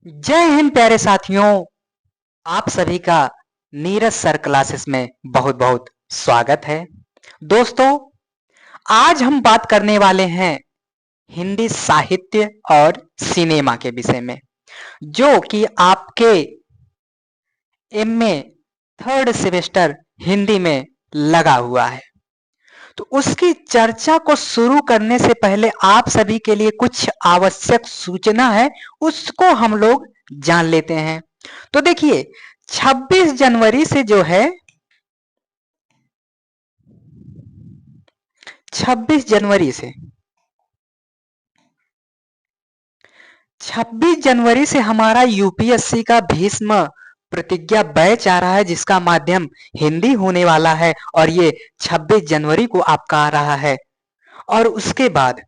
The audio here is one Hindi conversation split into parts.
जय हिंद प्यारे साथियों। आप सभी का नीरज सर क्लासेस में बहुत बहुत स्वागत है। दोस्तों, आज हम बात करने वाले हैं हिंदी साहित्य और सिनेमा के विषय में, जो कि आपके एमए थर्ड सेमेस्टर हिंदी में लगा हुआ है। तो उसकी चर्चा को शुरू करने से पहले आप सभी के लिए कुछ आवश्यक सूचना है, उसको हम लोग जान लेते हैं। तो देखिए, 26 जनवरी से जो है 26 जनवरी से 26 जनवरी से हमारा यूपीएससी का भीष्म प्रतिज्ञा बैच आ रहा है, जिसका माध्यम हिंदी होने वाला है और ये 26 जनवरी को आपका आ रहा है। और उसके बाद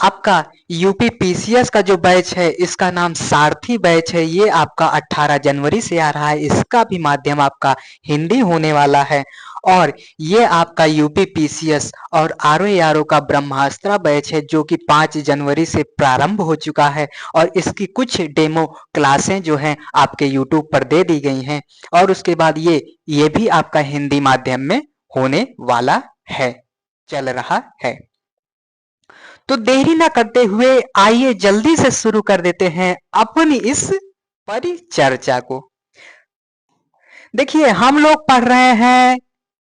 आपका यूपी पीसीएस का जो बैच है, इसका नाम सारथी बैच है। ये आपका 18 जनवरी से आ रहा है। इसका भी माध्यम आपका हिंदी होने वाला है। और ये आपका यूपी पीसीएस और आरओ का ब्रह्मास्त्र बैच है, जो कि 5 जनवरी से प्रारंभ हो चुका है। और इसकी कुछ डेमो क्लासें जो हैं आपके यूट्यूब पर दे दी गई हैं। और उसके बाद ये भी आपका हिंदी माध्यम में होने वाला है, चल रहा है। तो देरी ना करते हुए आइए जल्दी से शुरू कर देते हैं अपनी इस परिचर्चा को। देखिए, हम लोग पढ़ रहे हैं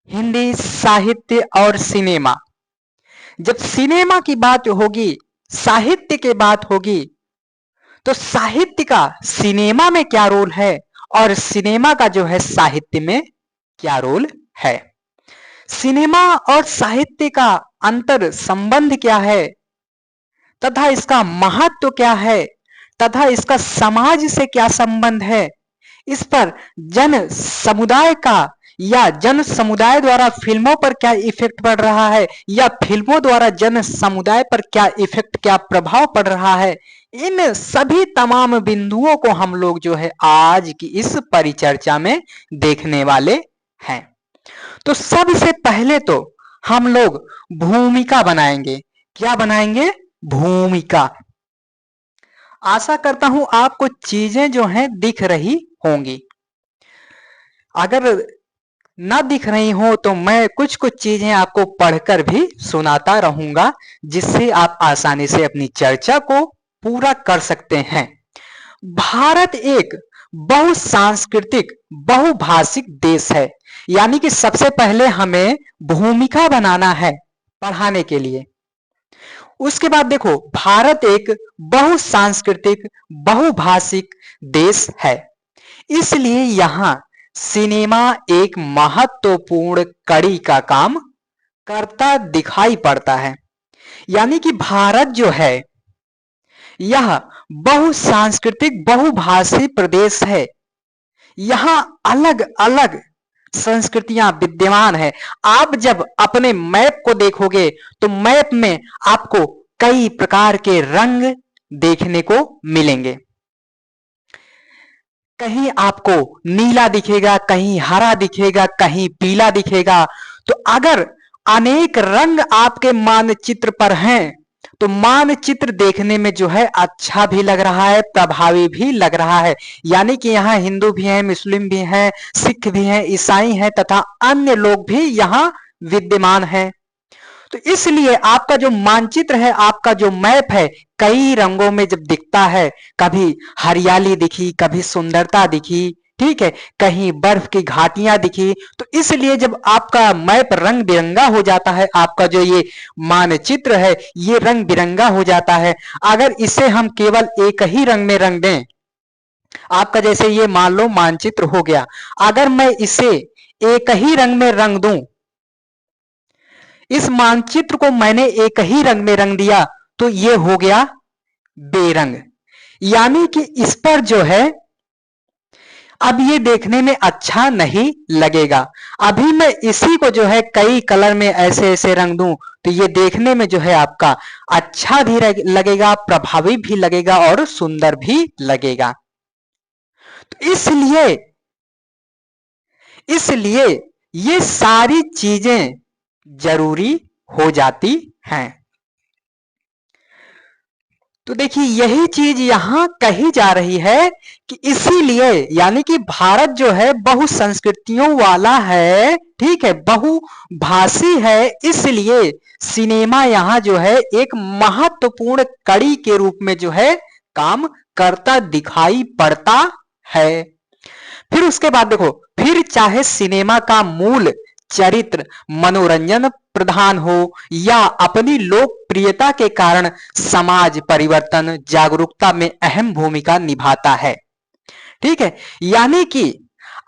हिंदी साहित्य और सिनेमा। जब सिनेमा की बात होगी, साहित्य की बात होगी, तो साहित्य का सिनेमा में क्या रोल है और सिनेमा का जो है साहित्य में क्या रोल है। सिनेमा और साहित्य का अंतर संबंध क्या है, तथा इसका महत्व क्या है, तथा इसका समाज से क्या संबंध है, इस पर जन समुदाय का या जन समुदाय द्वारा फिल्मों पर क्या इफेक्ट पड़ रहा है, या फिल्मों द्वारा जन समुदाय पर क्या इफेक्ट, क्या प्रभाव पड़ रहा है, इन सभी तमाम बिंदुओं को हम लोग जो है आज की इस परिचर्चा में देखने वाले हैं। तो सबसे पहले तो हम लोग भूमिका बनाएंगे। क्या बनाएंगे? भूमिका। आशा करता हूं आपको चीजें जो हैं दिख रही होंगी। अगर ना दिख रही हो तो मैं कुछ कुछ चीजें आपको पढ़कर भी सुनाता रहूंगा, जिससे आप आसानी से अपनी चर्चा को पूरा कर सकते हैं। भारत एक बहुसांस्कृतिक बहुभाषिक देश है। यानी कि सबसे पहले हमें भूमिका बनाना है पढ़ाने के लिए। उसके बाद देखो, भारत एक बहुसांस्कृतिक बहुभाषिक देश है, इसलिए यहां सिनेमा एक महत्वपूर्ण कड़ी का काम करता दिखाई पड़ता है। यानी कि भारत जो है यह बहुसांस्कृतिक बहुभाषी प्रदेश है। यहां अलग अलग संस्कृतियां विद्यमान है। आप जब अपने मैप को देखोगे तो मैप में आपको कई प्रकार के रंग देखने को मिलेंगे। कहीं आपको नीला दिखेगा, कहीं हरा दिखेगा, कहीं पीला दिखेगा। तो अगर अनेक रंग आपके मानचित्र पर हैं, तो मानचित्र देखने में जो है अच्छा भी लग रहा है, प्रभावी भी लग रहा है। यानी कि यहाँ हिंदू भी हैं, मुस्लिम भी हैं, सिख भी हैं, ईसाई हैं, तथा अन्य लोग भी यहाँ विद्यमान हैं। तो इसलिए आपका जो मानचित्र है, आपका जो मैप है, कई रंगों में जब दिखता है, कभी हरियाली दिखी, कभी सुंदरता दिखी, ठीक है, कहीं बर्फ की घाटियां दिखी। तो इसलिए जब आपका मैप रंग बिरंगा हो जाता है, आपका जो ये मानचित्र है ये रंग बिरंगा हो जाता है। अगर इसे हम केवल एक ही रंग में रंग दें, आपका जैसे ये मान लो मानचित्र हो गया, अगर मैं इसे एक ही रंग में रंग दूं, इस मानचित्र को मैंने एक ही रंग में रंग दिया, तो ये हो गया बेरंग। यानी कि इस पर जो है अब ये देखने में अच्छा नहीं लगेगा। अभी मैं इसी को जो है कई कलर में ऐसे ऐसे रंग दूं, तो ये देखने में जो है आपका अच्छा भी लगेगा, प्रभावी भी लगेगा और सुंदर भी लगेगा। तो इसलिए इसलिए ये सारी चीजें जरूरी हो जाती हैं। तो देखिए यही चीज यहां कही जा रही है कि इसीलिए यानी कि भारत जो है बहुसंस्कृतियों वाला है, ठीक है, बहुभाषी है, इसलिए सिनेमा यहां जो है एक महत्वपूर्ण कड़ी के रूप में जो है काम करता दिखाई पड़ता है। फिर उसके बाद देखो, फिर चाहे सिनेमा का मूल चरित्र मनोरंजन प्रधान हो या अपनी लोकप्रियता के कारण समाज परिवर्तन जागरूकता में अहम भूमिका निभाता है, ठीक है। यानी कि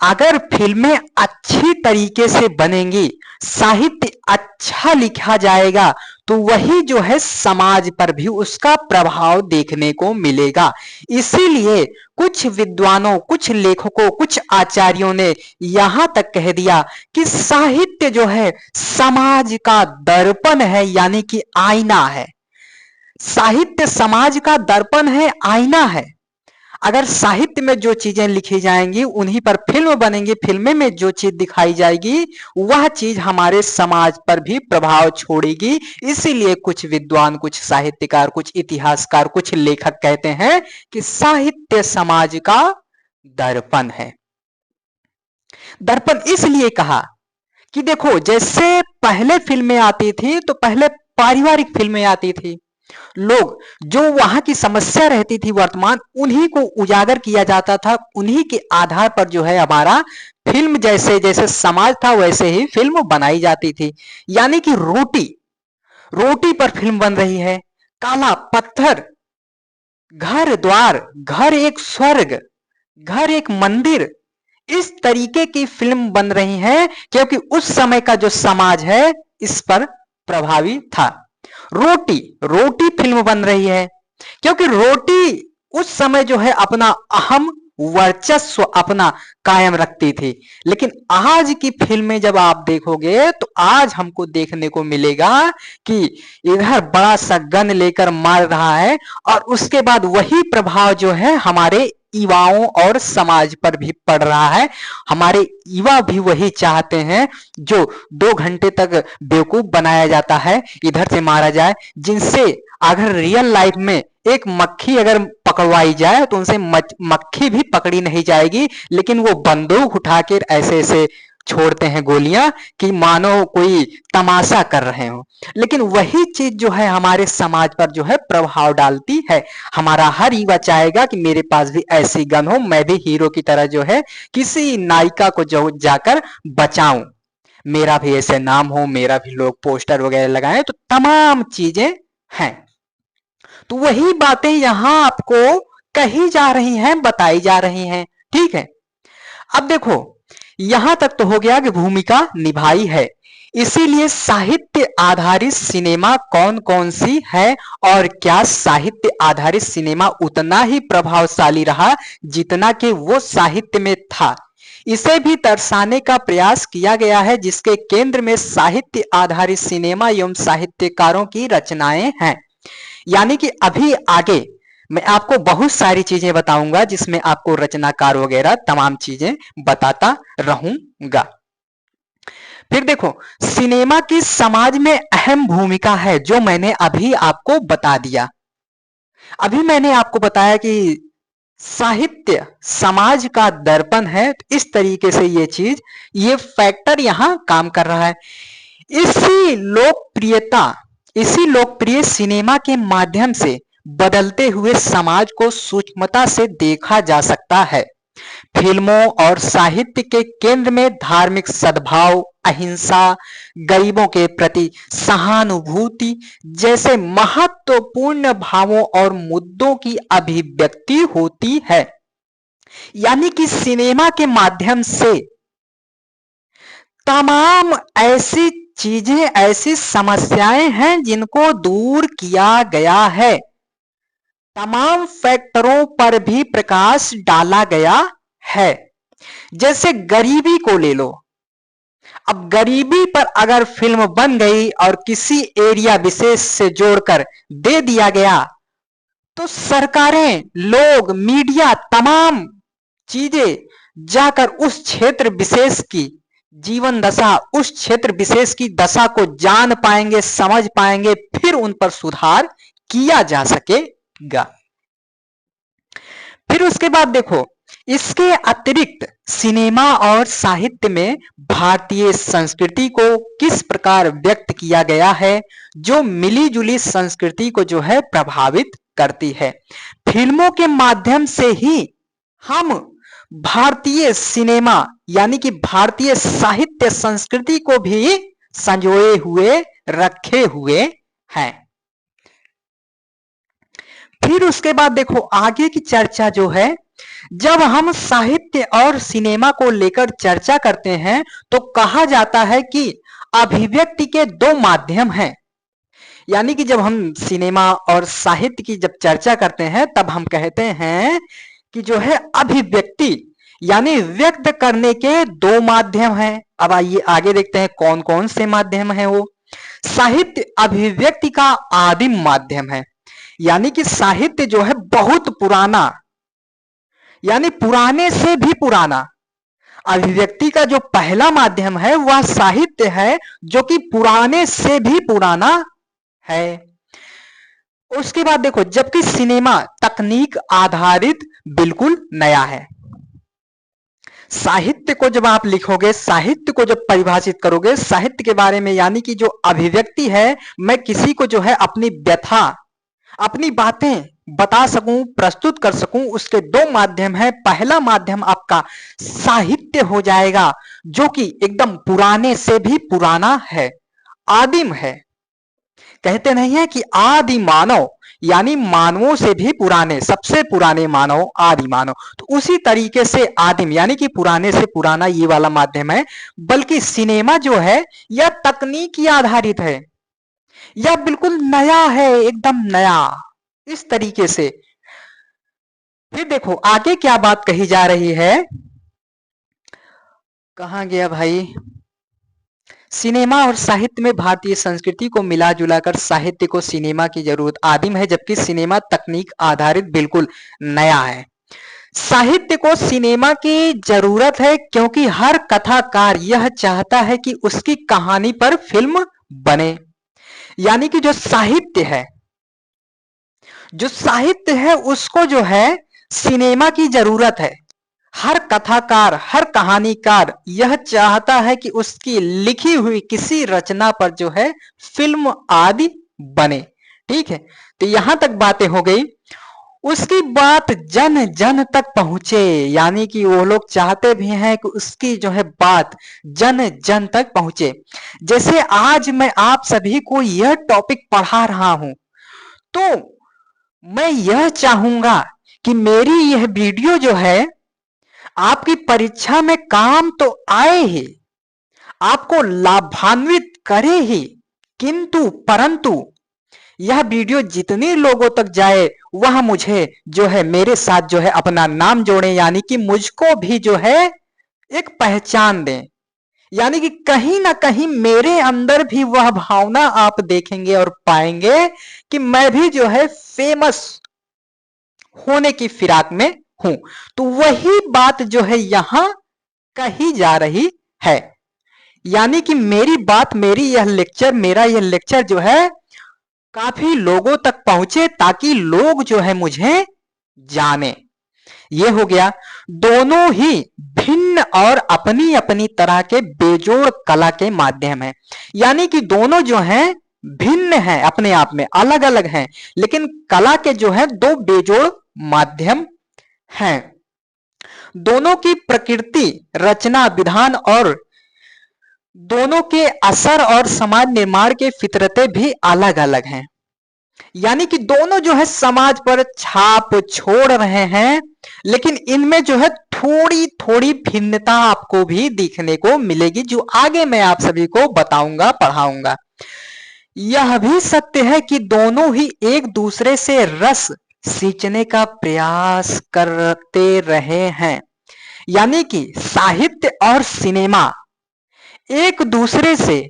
अगर फिल्में अच्छी तरीके से बनेंगी, साहित्य अच्छा लिखा जाएगा, तो वही जो है समाज पर भी उसका प्रभाव देखने को मिलेगा। इसीलिए कुछ विद्वानों, कुछ लेखकों, कुछ आचार्यों ने यहां तक कह दिया कि साहित्य जो है समाज का दर्पण है, यानी कि आईना है। साहित्य समाज का दर्पण है, आईना है। अगर साहित्य में जो चीजें लिखी जाएंगी उन्हीं पर फिल्म बनेंगी, फिल्में में जो चीज दिखाई जाएगी वह चीज हमारे समाज पर भी प्रभाव छोड़ेगी। इसीलिए कुछ विद्वान, कुछ साहित्यकार, कुछ इतिहासकार, कुछ लेखक कहते हैं कि साहित्य समाज का दर्पण है। दर्पण इसलिए कहा कि देखो, जैसे पहले फिल्में आती थी तो पहले पारिवारिक फिल्में आती थी, लोग जो वहां की समस्या रहती थी वर्तमान, उन्हीं को उजागर किया जाता था, उन्हीं के आधार पर जो है हमारा फिल्म, जैसे जैसे समाज था वैसे ही फिल्म बनाई जाती थी। यानी कि रोटी रोटी पर फिल्म बन रही है, काला पत्थर, घर द्वार, घर एक स्वर्ग, घर एक मंदिर, इस तरीके की फिल्म बन रही है क्योंकि उस समय का जो समाज है इस पर प्रभावी था। रोटी रोटी फिल्म बन रही है क्योंकि रोटी उस समय जो है अपना अहम वर्चस्व अपना कायम रखती थी। लेकिन आज की फिल्में जब आप देखोगे तो आज हमको देखने को मिलेगा कि इधर बड़ा सा गन लेकर मार रहा है और उसके बाद वही प्रभाव जो है हमारे युवाओं और समाज पर भी पड़ रहा है। हमारे युवा भी वही चाहते हैं जो 2 घंटे तक बेवकूफ बनाया जाता है, इधर से मारा जाए, जिनसे अगर रियल लाइफ में एक मक्खी अगर पकड़वाई जाए तो उनसे मक्खी भी पकड़ी नहीं जाएगी, लेकिन वो बंदूक उठाकर ऐसे ऐसे छोड़ते हैं गोलियां कि मानो कोई तमाशा कर रहे हो। लेकिन वही चीज जो है हमारे समाज पर जो है प्रभाव डालती है। हमारा हर युवा चाहेगा कि मेरे पास भी ऐसी गन हो, मैं भी हीरो की तरह जो है किसी नायिका को जो जाकर बचाऊं, मेरा भी ऐसे नाम हो, मेरा भी लोग पोस्टर वगैरह लगाएं, तो तमाम चीजें हैं। तो वही बातें यहां आपको कही जा रही हैं, बताई जा रही हैं, ठीक है। अब देखो, यहां तक तो हो गया कि भूमिका निभाई है, इसीलिए साहित्य आधारित सिनेमा कौन कौन सी है और क्या साहित्य आधारित सिनेमा उतना ही प्रभावशाली रहा जितना कि वो साहित्य में था, इसे भी दर्शाने का प्रयास किया गया है, जिसके केंद्र में साहित्य आधारित सिनेमा एवं साहित्यकारों की रचनाएं हैं। यानी कि अभी आगे मैं आपको बहुत सारी चीजें बताऊंगा जिसमें आपको रचनाकार वगैरह तमाम चीजें बताता रहूंगा। फिर देखो, सिनेमा की समाज में अहम भूमिका है, जो मैंने अभी आपको बता दिया। अभी मैंने आपको बताया कि साहित्य समाज का दर्पण है, तो इस तरीके से ये चीज, ये फैक्टर यहां काम कर रहा है। इसी लोकप्रिय सिनेमा के माध्यम से बदलते हुए समाज को सूक्ष्मता से देखा जा सकता है। फिल्मों और साहित्य के केंद्र में धार्मिक सद्भाव, अहिंसा, गरीबों के प्रति सहानुभूति जैसे महत्वपूर्ण भावों और मुद्दों की अभिव्यक्ति होती है। यानी कि सिनेमा के माध्यम से तमाम ऐसी चीजें, ऐसी समस्याएं हैं जिनको दूर किया गया है, तमाम फैक्टरों पर भी प्रकाश डाला गया है। जैसे गरीबी को ले लो, अब गरीबी पर अगर फिल्म बन गई और किसी एरिया विशेष से जोड़कर दे दिया गया, तो सरकारें, लोग, मीडिया, तमाम चीजें जाकर उस क्षेत्र विशेष की जीवन दशा, उस क्षेत्र विशेष की दशा को जान पाएंगे, समझ पाएंगे, फिर उन पर सुधार किया जा सकेगा। गा। फिर उसके बाद देखो, इसके अतिरिक्त सिनेमा और साहित्य में भारतीय संस्कृति को किस प्रकार व्यक्त किया गया है, जो मिली जुली संस्कृति को जो है प्रभावित करती है। फिल्मों के माध्यम से ही हम भारतीय सिनेमा यानी कि भारतीय साहित्य संस्कृति को भी संजोए हुए रखे हुए हैं। फिर उसके बाद देखो आगे की चर्चा जो है, जब हम साहित्य और सिनेमा को लेकर चर्चा करते हैं तो कहा जाता है कि अभिव्यक्ति के दो माध्यम हैं। यानी कि जब हम सिनेमा और साहित्य की जब चर्चा करते हैं तब हम कहते हैं कि जो है अभिव्यक्ति यानी व्यक्त करने के दो माध्यम हैं। अब आइए आगे देखते हैं कौन कौन से माध्यम हैं वो। साहित्य अभिव्यक्ति का आदिम माध्यम है, यानी कि साहित्य जो है बहुत पुराना, यानी पुराने से भी पुराना। अभिव्यक्ति का जो पहला माध्यम है वह साहित्य है, जो कि पुराने से भी पुराना है। उसके बाद देखो, जबकि सिनेमा तकनीक आधारित बिल्कुल नया है। साहित्य को जब आप लिखोगे, साहित्य को जब परिभाषित करोगे, साहित्य के बारे में, यानी कि जो अभिव्यक्ति है, मैं किसी को जो है अपनी व्यथा, अपनी बातें बता सकूं, प्रस्तुत कर सकूं, उसके दो माध्यम है। पहला माध्यम आपका साहित्य हो जाएगा, जो कि एकदम पुराने से भी पुराना है, आदिम है। कहते नहीं है कि आदि मानव, यानी मानवों से भी पुराने, सबसे पुराने मानव आदि मानव। तो उसी तरीके से आदिम यानी कि पुराने से पुराना ये वाला माध्यम है। बल्कि सिनेमा जो है यह तकनीकी आधारित है, यह बिल्कुल नया है, एकदम नया, इस तरीके से। फिर देखो आगे क्या बात कही जा रही है, कहां गया भाई। सिनेमा और साहित्य में भारतीय संस्कृति को मिला जुलाकर साहित्य को सिनेमा की जरूरत आदिम है, जबकि सिनेमा तकनीक आधारित बिल्कुल नया है। साहित्य को सिनेमा की जरूरत है क्योंकि हर कथाकार यह चाहता है कि उसकी कहानी पर फिल्म बने। यानी कि जो साहित्य है, जो साहित्य है उसको जो है सिनेमा की जरूरत है। हर कथाकार, हर कहानीकार यह चाहता है कि उसकी लिखी हुई किसी रचना पर जो है फिल्म आदि बने। ठीक है, तो यहां तक बातें हो गई। उसकी बात जन जन तक पहुंचे, यानी कि वो लोग चाहते भी हैं कि उसकी जो है बात जन जन तक पहुंचे। जैसे आज मैं आप सभी को यह टॉपिक पढ़ा रहा हूं, तो मैं यह चाहूंगा कि मेरी यह वीडियो जो है आपकी परीक्षा में काम तो आए ही, आपको लाभान्वित करे ही, किंतु परंतु यह वीडियो जितने लोगों तक जाए वह मुझे जो है मेरे साथ जो है अपना नाम जोड़े, यानी कि मुझको भी जो है एक पहचान दें। यानी कि कहीं ना कहीं मेरे अंदर भी वह भावना आप देखेंगे और पाएंगे कि मैं भी जो है फेमस होने की फिराक में हूं। तो वही बात जो है यहां कही जा रही है। यानी कि मेरी बात, मेरी यह लेक्चर, मेरा यह लेक्चर जो है काफी लोगों तक पहुंचे, ताकि लोग जो है मुझे जाने। ये हो गया। दोनों ही भिन्न और अपनी अपनी तरह के बेजोड़ कला के माध्यम है। यानी कि दोनों जो हैं भिन्न हैं, अपने आप में अलग अलग हैं, लेकिन कला के जो है दो बेजोड़ माध्यम हैं। दोनों की प्रकृति, रचना विधान और दोनों के असर और समाज निर्माण के फितरतें भी अलग अलग हैं। यानी कि दोनों जो है समाज पर छाप छोड़ रहे हैं, लेकिन इनमें जो है थोड़ी थोड़ी भिन्नता आपको भी दिखने को मिलेगी, जो आगे मैं आप सभी को बताऊंगा, पढ़ाऊंगा। यह भी सत्य है कि दोनों ही एक दूसरे से रस सींचने का प्रयास करते रहे हैं। यानी कि साहित्य और सिनेमा एक दूसरे से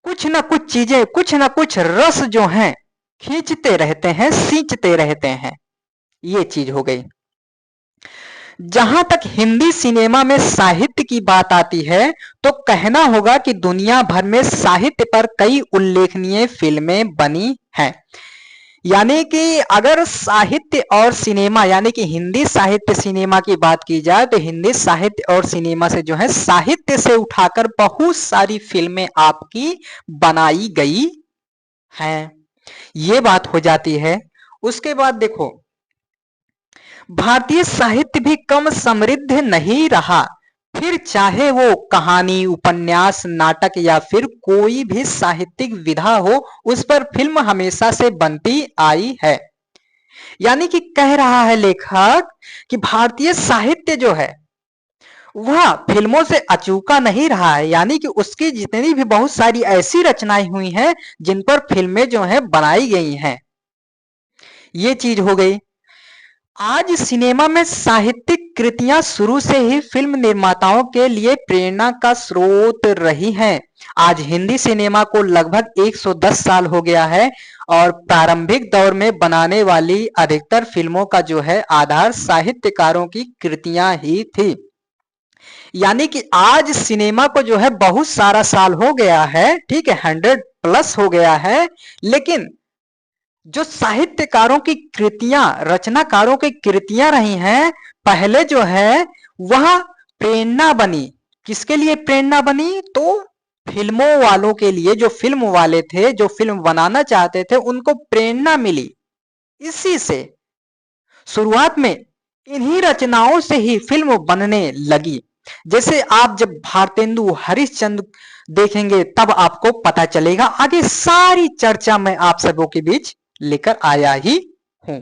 कुछ ना कुछ चीजें, कुछ ना कुछ रस जो हैं खींचते रहते हैं, सींचते रहते हैं। ये चीज हो गई। जहां तक हिंदी सिनेमा में साहित्य की बात आती है तो कहना होगा कि दुनिया भर में साहित्य पर कई उल्लेखनीय फिल्में बनी हैं। यानी कि अगर साहित्य और सिनेमा यानी कि हिंदी साहित्य सिनेमा की बात की जाए तो हिंदी साहित्य और सिनेमा से जो है साहित्य से उठाकर बहुत सारी फिल्में आपकी बनाई गई हैं, ये बात हो जाती है। उसके बाद देखो, भारतीय साहित्य भी कम समृद्ध नहीं रहा, फिर चाहे वो कहानी, उपन्यास, नाटक या फिर कोई भी साहित्यिक विधा हो, उस पर फिल्म हमेशा से बनती आई है। यानी कि कह रहा है लेखक कि भारतीय साहित्य जो है वह फिल्मों से अचूका नहीं रहा है, यानी कि उसकी जितनी भी बहुत सारी ऐसी रचनाएं हुई हैं जिन पर फिल्में जो है बनाई गई हैं, ये चीज हो गई। आज सिनेमा में साहित्यिक कृतियां शुरू से ही फिल्म निर्माताओं के लिए प्रेरणा का स्रोत रही हैं। आज हिंदी सिनेमा को लगभग 110 साल हो गया है और प्रारंभिक दौर में बनाने वाली अधिकतर फिल्मों का जो है आधार साहित्यकारों की कृतियां ही थी। यानी कि आज सिनेमा को जो है बहुत सारा साल हो गया है, ठीक है, 100+ हो गया है, लेकिन जो साहित्यकारों की कृतियां, रचनाकारों की कृतियां रही हैं, पहले जो है वह प्रेरणा बनी। किसके लिए प्रेरणा बनी? तो फिल्मों वालों के लिए, जो फिल्म वाले थे, जो फिल्म बनाना चाहते थे, उनको प्रेरणा मिली इसी से। शुरुआत में इन्हीं रचनाओं से ही फिल्म बनने लगी। जैसे आप जब भारतेंदु हरिश्चंद्र देखेंगे तब आपको पता चलेगा। आगे सारी चर्चा मैं आप सबों के बीच लेकर आया ही हूं।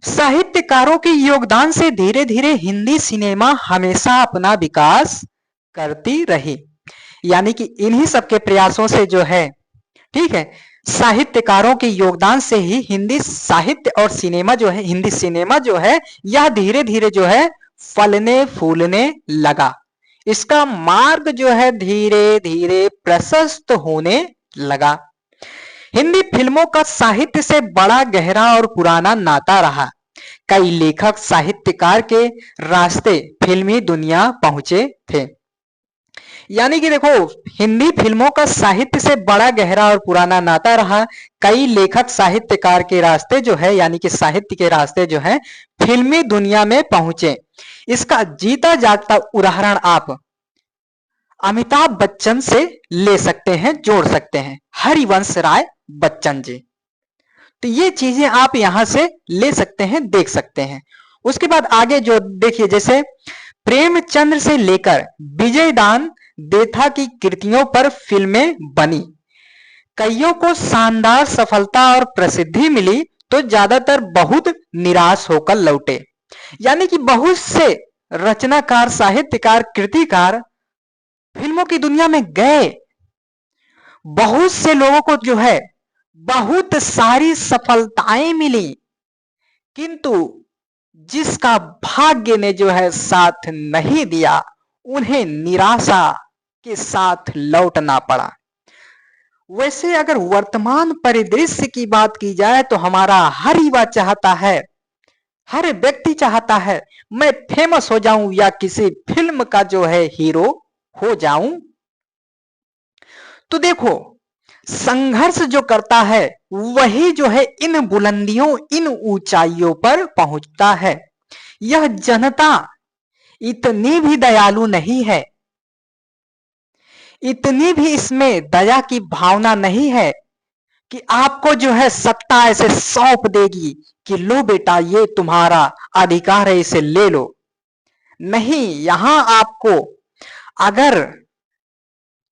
साहित्यकारों के योगदान से धीरे धीरे हिंदी सिनेमा हमेशा अपना विकास करती रही। यानी कि इन्हीं सबके प्रयासों से जो है, ठीक है, साहित्यकारों के योगदान से ही हिंदी साहित्य और सिनेमा जो है, हिंदी सिनेमा जो है, यह धीरे धीरे जो है फलने फूलने लगा। इसका मार्ग जो है धीरे धीरे प्रशस्त होने लगा। हिंदी फिल्मों का साहित्य से बड़ा गहरा और पुराना नाता रहा। कई लेखक साहित्यकार के रास्ते फिल्मी दुनिया पहुंचे थे। यानी कि देखो, हिंदी फिल्मों का साहित्य से बड़ा गहरा और पुराना नाता रहा। कई लेखक साहित्यकार के रास्ते जो है, यानी कि साहित्य के रास्ते जो है फिल्मी दुनिया में पहुंचे। इसका जीता जागता उदाहरण आप अमिताभ बच्चन से ले सकते हैं, जोड़ सकते हैं, हरिवंश राय बच्चन जी। तो ये चीजें आप यहां से ले सकते हैं, देख सकते हैं। उसके बाद आगे जो देखिए, जैसे प्रेमचंद्र से लेकर विजयदान देथा की कृतियों पर फिल्में बनी। कईयों को शानदार सफलता और प्रसिद्धि मिली तो ज्यादातर बहुत निराश होकर लौटे। यानी कि बहुत से रचनाकार, साहित्यकार, कृतिकार फिल्मों की दुनिया में गए। बहुत से लोगों को जो है बहुत सारी सफलताएं मिली, किंतु जिसका भाग्य ने जो है साथ नहीं दिया, उन्हें निराशा के साथ लौटना पड़ा। वैसे अगर वर्तमान परिदृश्य की बात की जाए तो हमारा हर युवा चाहता है, हर व्यक्ति चाहता है मैं फेमस हो जाऊं या किसी फिल्म का जो है हीरो हो जाऊं। तो देखो, संघर्ष जो करता है वही जो है इन बुलंदियों, इन ऊंचाइयों पर पहुंचता है। यह जनता इतनी भी दयालु नहीं है, इतनी भी इसमें दया की भावना नहीं है कि आपको जो है सत्ता ऐसे सौंप देगी कि लो बेटा ये तुम्हारा अधिकार है, इसे ले लो। नहीं, यहां आपको अगर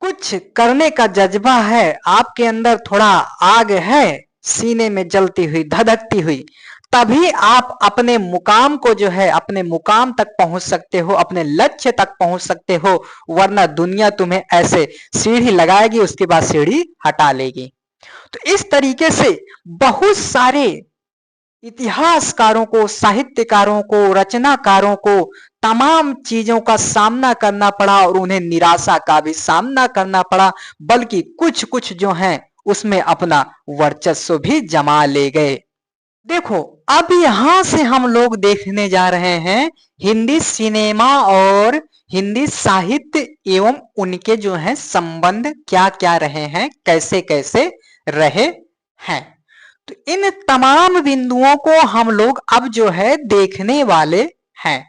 कुछ करने का जज्बा है, आपके अंदर थोड़ा आग है, सीने में जलती हुई, धधकती हुई, तभी आप अपने मुकाम को जो है, अपने मुकाम तक पहुंच सकते हो, अपने लक्ष्य तक पहुंच सकते हो। वरना दुनिया तुम्हें ऐसे सीढ़ी लगाएगी, उसके बाद सीढ़ी हटा लेगी। तो इस तरीके से बहुत सारे इतिहासकारों को, साहित्यकारों को, रचनाकारों को तमाम चीजों का सामना करना पड़ा और उन्हें निराशा का भी सामना करना पड़ा, बल्कि कुछ कुछ जो हैं उसमें अपना वर्चस्व भी जमा ले गए। देखो, अब यहां से हम लोग देखने जा रहे हैं हिंदी सिनेमा और हिंदी साहित्य एवं उनके जो है संबंध क्या क्या रहे हैं, कैसे कैसे रहे हैं। तो इन तमाम बिंदुओं को हम लोग अब जो है देखने वाले हैं।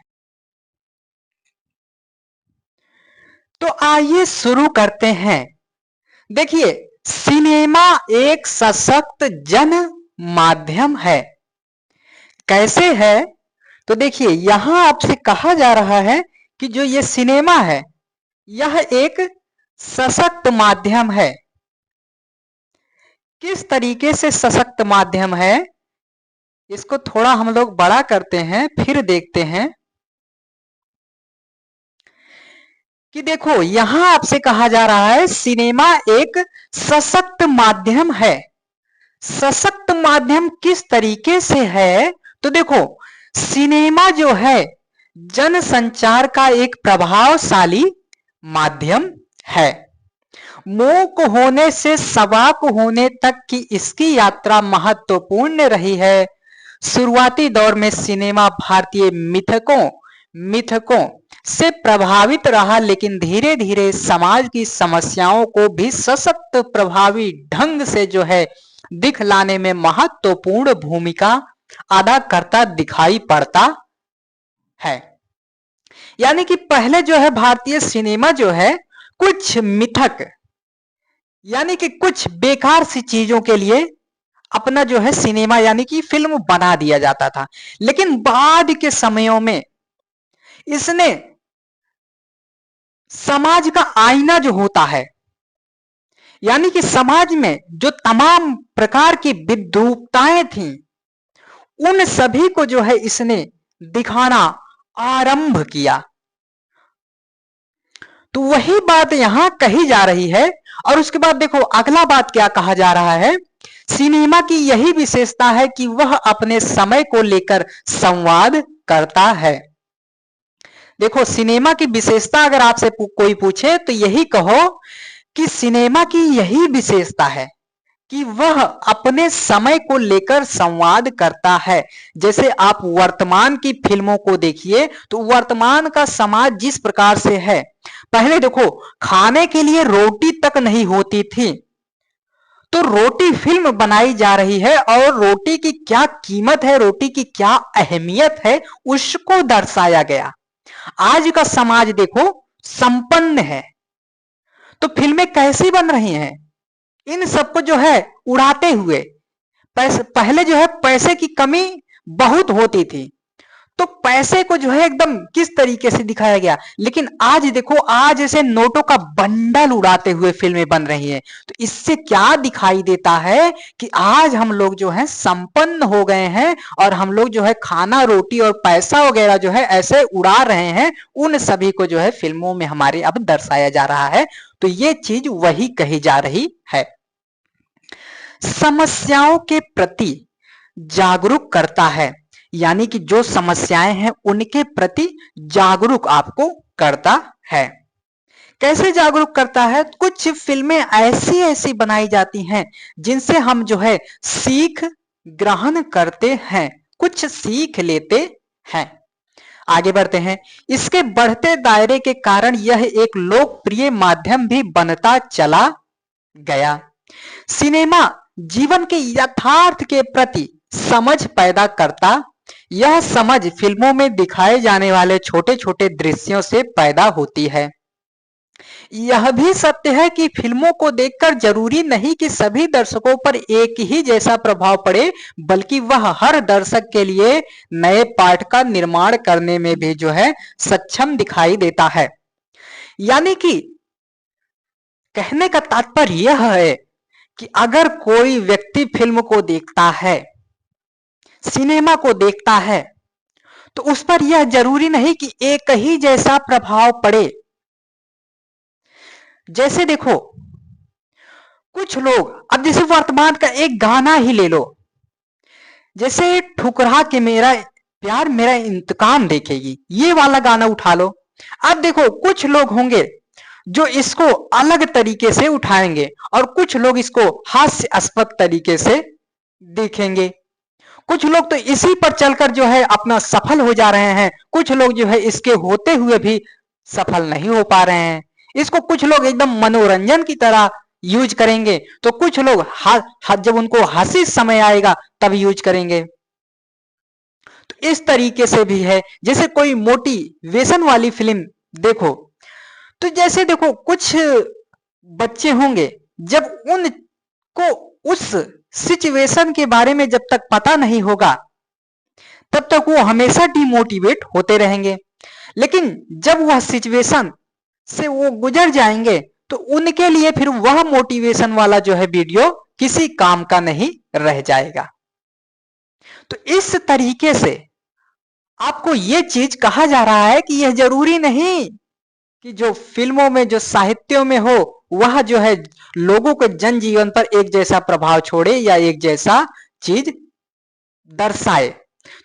तो आइए शुरू करते हैं। देखिए, सिनेमा एक सशक्त जन माध्यम है। कैसे है? तो देखिए, यहां आपसे कहा जा रहा है कि जो ये सिनेमा है यह एक सशक्त माध्यम है। किस तरीके से सशक्त माध्यम है, इसको थोड़ा हम लोग बड़ा करते हैं फिर देखते हैं कि देखो, यहां आपसे कहा जा रहा है सिनेमा एक सशक्त माध्यम है। सशक्त माध्यम किस तरीके से है? तो देखो, सिनेमा जो है जनसंचार का एक प्रभावशाली माध्यम है। मूक होने से सवाक होने तक की इसकी यात्रा महत्वपूर्ण रही है। शुरुआती दौर में सिनेमा भारतीय मिथकों से प्रभावित रहा, लेकिन धीरे धीरे समाज की समस्याओं को भी सशक्त प्रभावी ढंग से जो है दिखलाने में महत्वपूर्ण भूमिका अदा करता दिखाई पड़ता है। यानी कि पहले जो है भारतीय सिनेमा जो है कुछ मिथक यानी कि कुछ बेकार सी चीजों के लिए अपना जो है सिनेमा यानी कि फिल्म बना दिया जाता था, लेकिन बाद के समयों में इसने समाज का आईना जो होता है, यानी कि समाज में जो तमाम प्रकार की विद्रूपताएं थी उन सभी को जो है इसने दिखाना आरंभ किया। तो वही बात यहां कही जा रही है। और उसके बाद देखो अगला बात क्या कहा जा रहा है, सिनेमा की यही विशेषता है कि वह अपने समय को लेकर संवाद करता है। देखो, सिनेमा की विशेषता अगर आपसे कोई पूछे तो यही कहो कि सिनेमा की यही विशेषता है कि वह अपने समय को लेकर संवाद करता है। जैसे आप वर्तमान की फिल्मों को देखिए तो वर्तमान का समाज जिस प्रकार से है, पहले देखो खाने के लिए रोटी तक नहीं होती थी, तो रोटी फिल्म बनाई जा रही है और रोटी की क्या कीमत है, रोटी की क्या अहमियत है, उसको दर्शाया गया। आज का समाज देखो संपन्न है, तो फिल्में कैसी बन रही हैं? इन सबको जो है उड़ाते हुए। पहले जो है पैसे की कमी बहुत होती थी, तो पैसे को जो है एकदम किस तरीके से दिखाया गया, लेकिन आज देखो, आज ऐसे नोटों का बंडल उड़ाते हुए फिल्में बन रही हैं। तो इससे क्या दिखाई देता है कि आज हम लोग जो है संपन्न हो गए हैं और हम लोग जो है खाना रोटी और पैसा वगैरह जो है ऐसे उड़ा रहे हैं, उन सभी को जो है फिल्मों में हमारे अब दर्शाया जा रहा है। तो ये चीज वही कही जा रही है। समस्याओं के प्रति जागरूक करता है, यानी कि जो समस्याएं हैं उनके प्रति जागरूक आपको करता है। कैसे जागरूक करता है? कुछ फिल्में ऐसी ऐसी बनाई जाती हैं जिनसे हम जो है सीख ग्रहण करते हैं, कुछ सीख लेते हैं। आगे बढ़ते हैं। इसके बढ़ते दायरे के कारण यह एक लोकप्रिय माध्यम भी बनता चला गया। सिनेमा जीवन के यथार्थ के प्रति समझ पैदा करता। यह समझ फिल्मों में दिखाए जाने वाले छोटे छोटे दृश्यों से पैदा होती है। यह भी सत्य है कि फिल्मों को देखकर जरूरी नहीं कि सभी दर्शकों पर एक ही जैसा प्रभाव पड़े, बल्कि वह हर दर्शक के लिए नए पाठ का निर्माण करने में भी जो है सक्षम दिखाई देता है। यानी कि कहने का तात्पर्य यह है कि अगर कोई व्यक्ति फिल्म को देखता है, सिनेमा को देखता है, तो उस पर यह जरूरी नहीं कि एक ही जैसा प्रभाव पड़े। जैसे देखो, कुछ लोग, अब जैसे वर्तमान का एक गाना ही ले लो, जैसे ठुकरा के मेरा प्यार मेरा इंतकाम देखेगी, ये वाला गाना उठा लो। अब देखो, कुछ लोग होंगे जो इसको अलग तरीके से उठाएंगे और कुछ लोग इसको हास्यास्पद तरीके से देखेंगे। कुछ लोग तो इसी पर चलकर जो है अपना सफल हो जा रहे हैं, कुछ लोग जो है इसके होते हुए भी सफल नहीं हो पा रहे हैं। इसको कुछ लोग एकदम मनोरंजन की तरह यूज करेंगे, तो कुछ लोग जब उनको हंसी समय आएगा तब यूज करेंगे। तो इस तरीके से भी है। जैसे कोई मोटिवेशन वाली फिल्म देखो, तो जैसे देखो कुछ बच्चे होंगे, जब उनको उस सिचुएशन के बारे में जब तक पता नहीं होगा तब तक वो हमेशा डिमोटिवेट होते रहेंगे। लेकिन जब वह सिचुएशन से वो गुजर जाएंगे तो उनके लिए फिर वह मोटिवेशन वाला जो है वीडियो किसी काम का नहीं रह जाएगा। तो इस तरीके से आपको यह चीज कहा जा रहा है कि यह जरूरी नहीं कि जो फिल्मों में, जो साहित्यों में हो, वह जो है लोगों के जनजीवन पर एक जैसा प्रभाव छोड़े या एक जैसा चीज दर्शाए।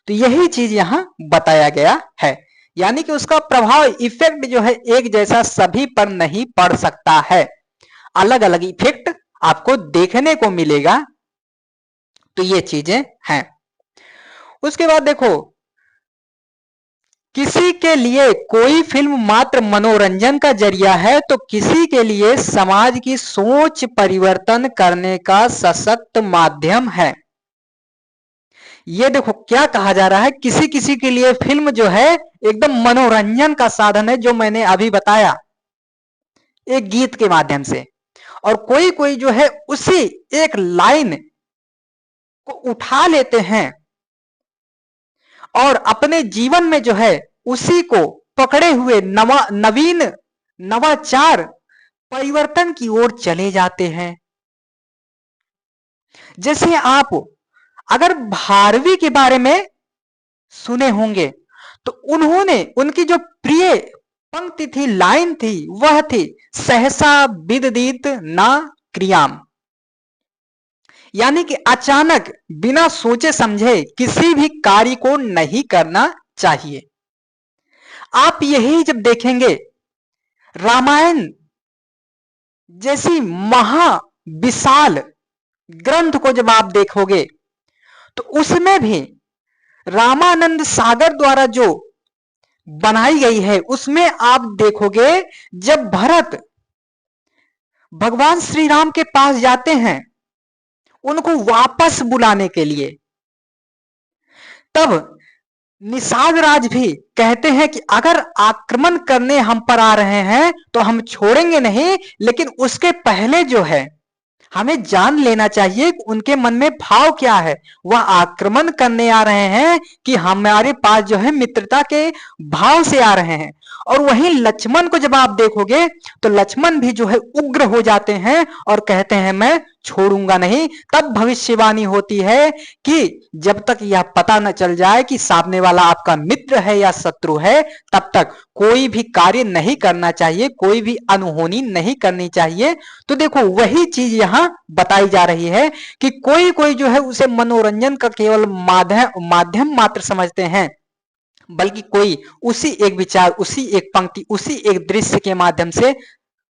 तो यही चीज यहां बताया गया है, यानी कि उसका प्रभाव, इफेक्ट जो है एक जैसा सभी पर नहीं पड़ सकता है, अलग अलग इफेक्ट आपको देखने को मिलेगा। तो ये चीजें हैं। उसके बाद देखो, किसी के लिए कोई फिल्म मात्र मनोरंजन का जरिया है तो किसी के लिए समाज की सोच परिवर्तन करने का सशक्त माध्यम है। ये देखो क्या कहा जा रहा है, किसी किसी के लिए फिल्म जो है एकदम मनोरंजन का साधन है, जो मैंने अभी बताया एक गीत के माध्यम से, और कोई कोई जो है उसी एक लाइन को उठा लेते हैं और अपने जीवन में जो है उसी को पकड़े हुए नवीन नवाचार परिवर्तन की ओर चले जाते हैं। जैसे आप अगर भारवी के बारे में सुने होंगे तो उन्होंने, उनकी जो प्रिय पंक्ति थी, लाइन थी, वह थी सहसा विदित ना क्रियाम, यानी कि अचानक बिना सोचे समझे किसी भी कार्य को नहीं करना चाहिए। आप यही जब देखेंगे, रामायण जैसी महाविशाल ग्रंथ को जब आप देखोगे तो उसमें भी रामानंद सागर द्वारा जो बनाई गई है, उसमें आप देखोगे जब भरत भगवान श्री राम के पास जाते हैं उनको वापस बुलाने के लिए, तब निषाद राज भी कहते हैं कि अगर आक्रमण करने हम पर आ रहे हैं तो हम छोड़ेंगे नहीं, लेकिन उसके पहले जो है हमें जान लेना चाहिए कि उनके मन में भाव क्या है, वह आक्रमण करने आ रहे हैं कि हमारे पास जो है मित्रता के भाव से आ रहे हैं। और वहीं लक्ष्मण को जब आप देखोगे तो लक्ष्मण भी जो है उग्र हो जाते हैं और कहते हैं मैं छोड़ूंगा नहीं। तब भविष्यवाणी होती है कि जब तक यह पता न चल जाए कि सामने वाला आपका मित्र है या शत्रु है, तब तक कोई भी कार्य नहीं करना चाहिए, कोई भी अनहोनी नहीं करनी चाहिए। तो देखो वही चीज यहां बताई जा रही है कि कोई कोई जो है उसे मनोरंजन का केवल माध्यम मात्र समझते हैं, बल्कि कोई उसी एक विचार, उसी एक पंक्ति, उसी एक दृश्य के माध्यम से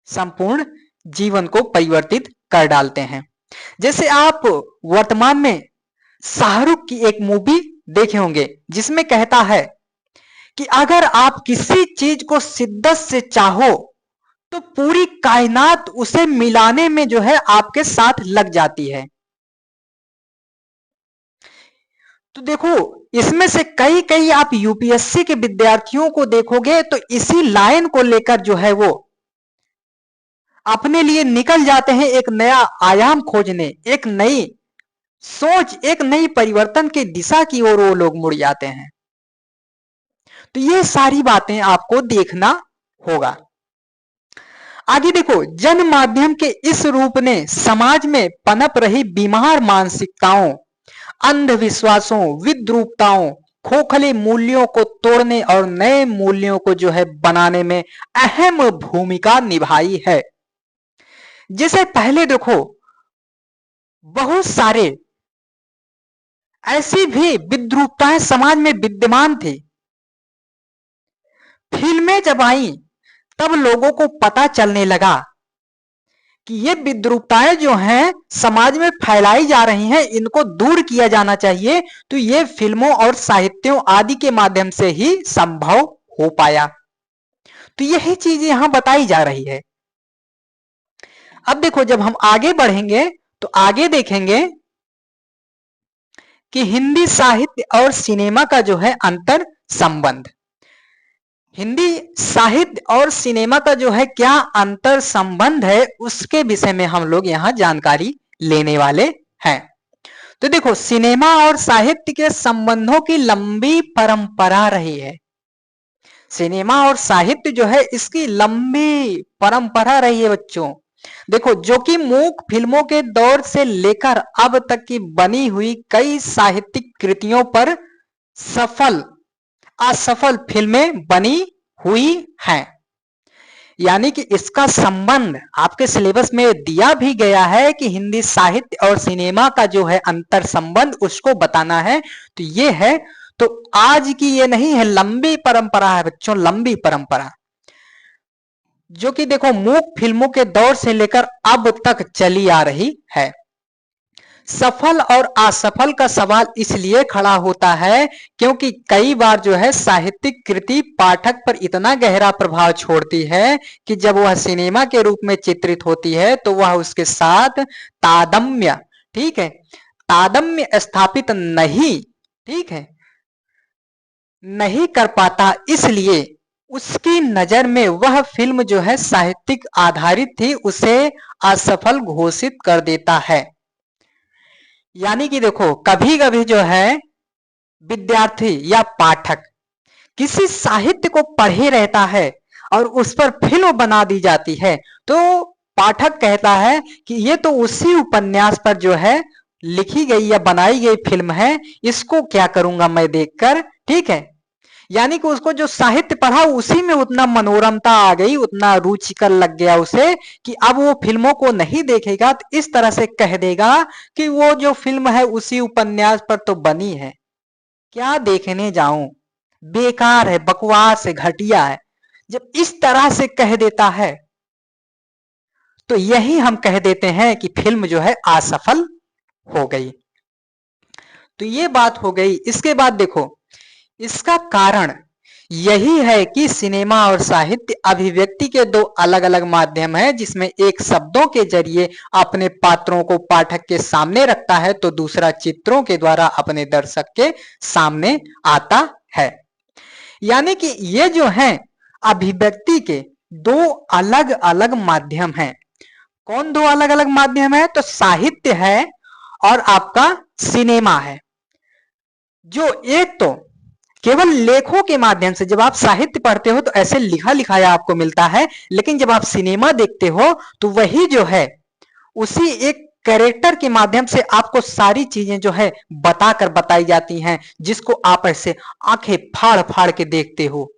संपूर्ण जीवन को परिवर्तित कर डालते हैं। जैसे आप वर्तमान में शाहरुख की एक मूवी देखे होंगे जिसमें कहता है कि अगर आप किसी चीज को शिद्दत से चाहो तो पूरी कायनात उसे मिलाने में जो है आपके साथ लग जाती है। तो देखो इसमें से कई कई आप यूपीएससी के विद्यार्थियों को देखोगे तो इसी लाइन को लेकर जो है वो अपने लिए निकल जाते हैं एक नया आयाम खोजने, एक नई सोच, एक नई परिवर्तन की दिशा की ओर वो लोग मुड़ जाते हैं। तो ये सारी बातें आपको देखना होगा। आगे देखो, जन माध्यम के इस रूप ने समाज में पनप रही बीमार मानसिकताओं, अंधविश्वासों, विद्रूपताओं, खोखले मूल्यों को तोड़ने और नए मूल्यों को जो है बनाने में अहम भूमिका निभाई है। जैसे पहले देखो बहुत सारे ऐसी भी विद्रूपताएं समाज में विद्यमान थी, फिल्में जब आई तब लोगों को पता चलने लगा कि ये विद्रूपताएं जो हैं समाज में फैलाई जा रही हैं, इनको दूर किया जाना चाहिए। तो ये फिल्मों और साहित्यों आदि के माध्यम से ही संभव हो पाया। तो यही चीज यहां बताई जा रही है। अब देखो जब हम आगे बढ़ेंगे तो आगे देखेंगे कि हिंदी साहित्य और सिनेमा का जो है अंतर संबंध। हिंदी साहित्य और सिनेमा का जो है क्या अंतर संबंध है, उसके विषय में हम लोग यहाँ जानकारी लेने वाले हैं। तो देखो, सिनेमा और साहित्य के संबंधों की लंबी परंपरा रही है। सिनेमा और साहित्य जो है इसकी लंबी परंपरा रही है बच्चों। देखो, जो कि मूक फिल्मों के दौर से लेकर अब तक की बनी हुई कई साहित्यिक कृतियों पर सफल असफल फिल्में बनी हुई हैं। यानी कि इसका संबंध आपके सिलेबस में दिया भी गया है कि हिंदी साहित्य और सिनेमा का जो है अंतर संबंध उसको बताना है। तो ये है, तो आज की ये नहीं है, लंबी परंपरा है बच्चों, लंबी परंपरा, जो कि देखो मूक फिल्मों के दौर से लेकर अब तक चली आ रही है। सफल और असफल का सवाल इसलिए खड़ा होता है क्योंकि कई बार जो है साहित्यिक कृति पाठक पर इतना गहरा प्रभाव छोड़ती है कि जब वह सिनेमा के रूप में चित्रित होती है तो वह उसके साथ तादम्य, ठीक है, तादम्य स्थापित नहीं, ठीक है, नहीं कर पाता। इसलिए उसकी नजर में वह फिल्म जो है साहित्यिक आधारित थी उसे असफल घोषित कर देता है। यानी कि देखो, कभी कभी जो है विद्यार्थी या पाठक किसी साहित्य को पढ़े रहता है और उस पर फिल्म बना दी जाती है, तो पाठक कहता है कि ये तो उसी उपन्यास पर जो है लिखी गई या बनाई गई फिल्म है, इसको क्या करूंगा मैं देखकर, ठीक है। यानी कि उसको जो साहित्य पढ़ा उसी में उतना मनोरमता आ गई, उतना रुचिकर लग गया उसे कि अब वो फिल्मों को नहीं देखेगा, तो इस तरह से कह देगा कि वो जो फिल्म है उसी उपन्यास पर तो बनी है, क्या देखने जाऊं, बेकार है, बकवास है, घटिया है। जब इस तरह से कह देता है तो यही हम कह देते हैं कि फिल्म जो है असफल हो गई। तो ये बात हो गई। इसके बाद देखो, इसका कारण यही है कि सिनेमा और साहित्य अभिव्यक्ति के दो अलग अलग माध्यम है, जिसमें एक शब्दों के जरिए अपने पात्रों को पाठक के सामने रखता है तो दूसरा चित्रों के द्वारा अपने दर्शक के सामने आता है। यानी कि ये जो है अभिव्यक्ति के दो अलग अलग माध्यम हैं। कौन दो अलग अलग माध्यम है? तो साहित्य है और आपका सिनेमा है। जो एक तो केवल लेखों के माध्यम से, जब आप साहित्य पढ़ते हो तो ऐसे लिखा लिखाया आपको मिलता है, लेकिन जब आप सिनेमा देखते हो तो वही जो है उसी एक कैरेक्टर के माध्यम से आपको सारी चीजें जो है बताकर बताई जाती हैं, जिसको आप ऐसे आंखें फाड़ फाड़ के देखते हो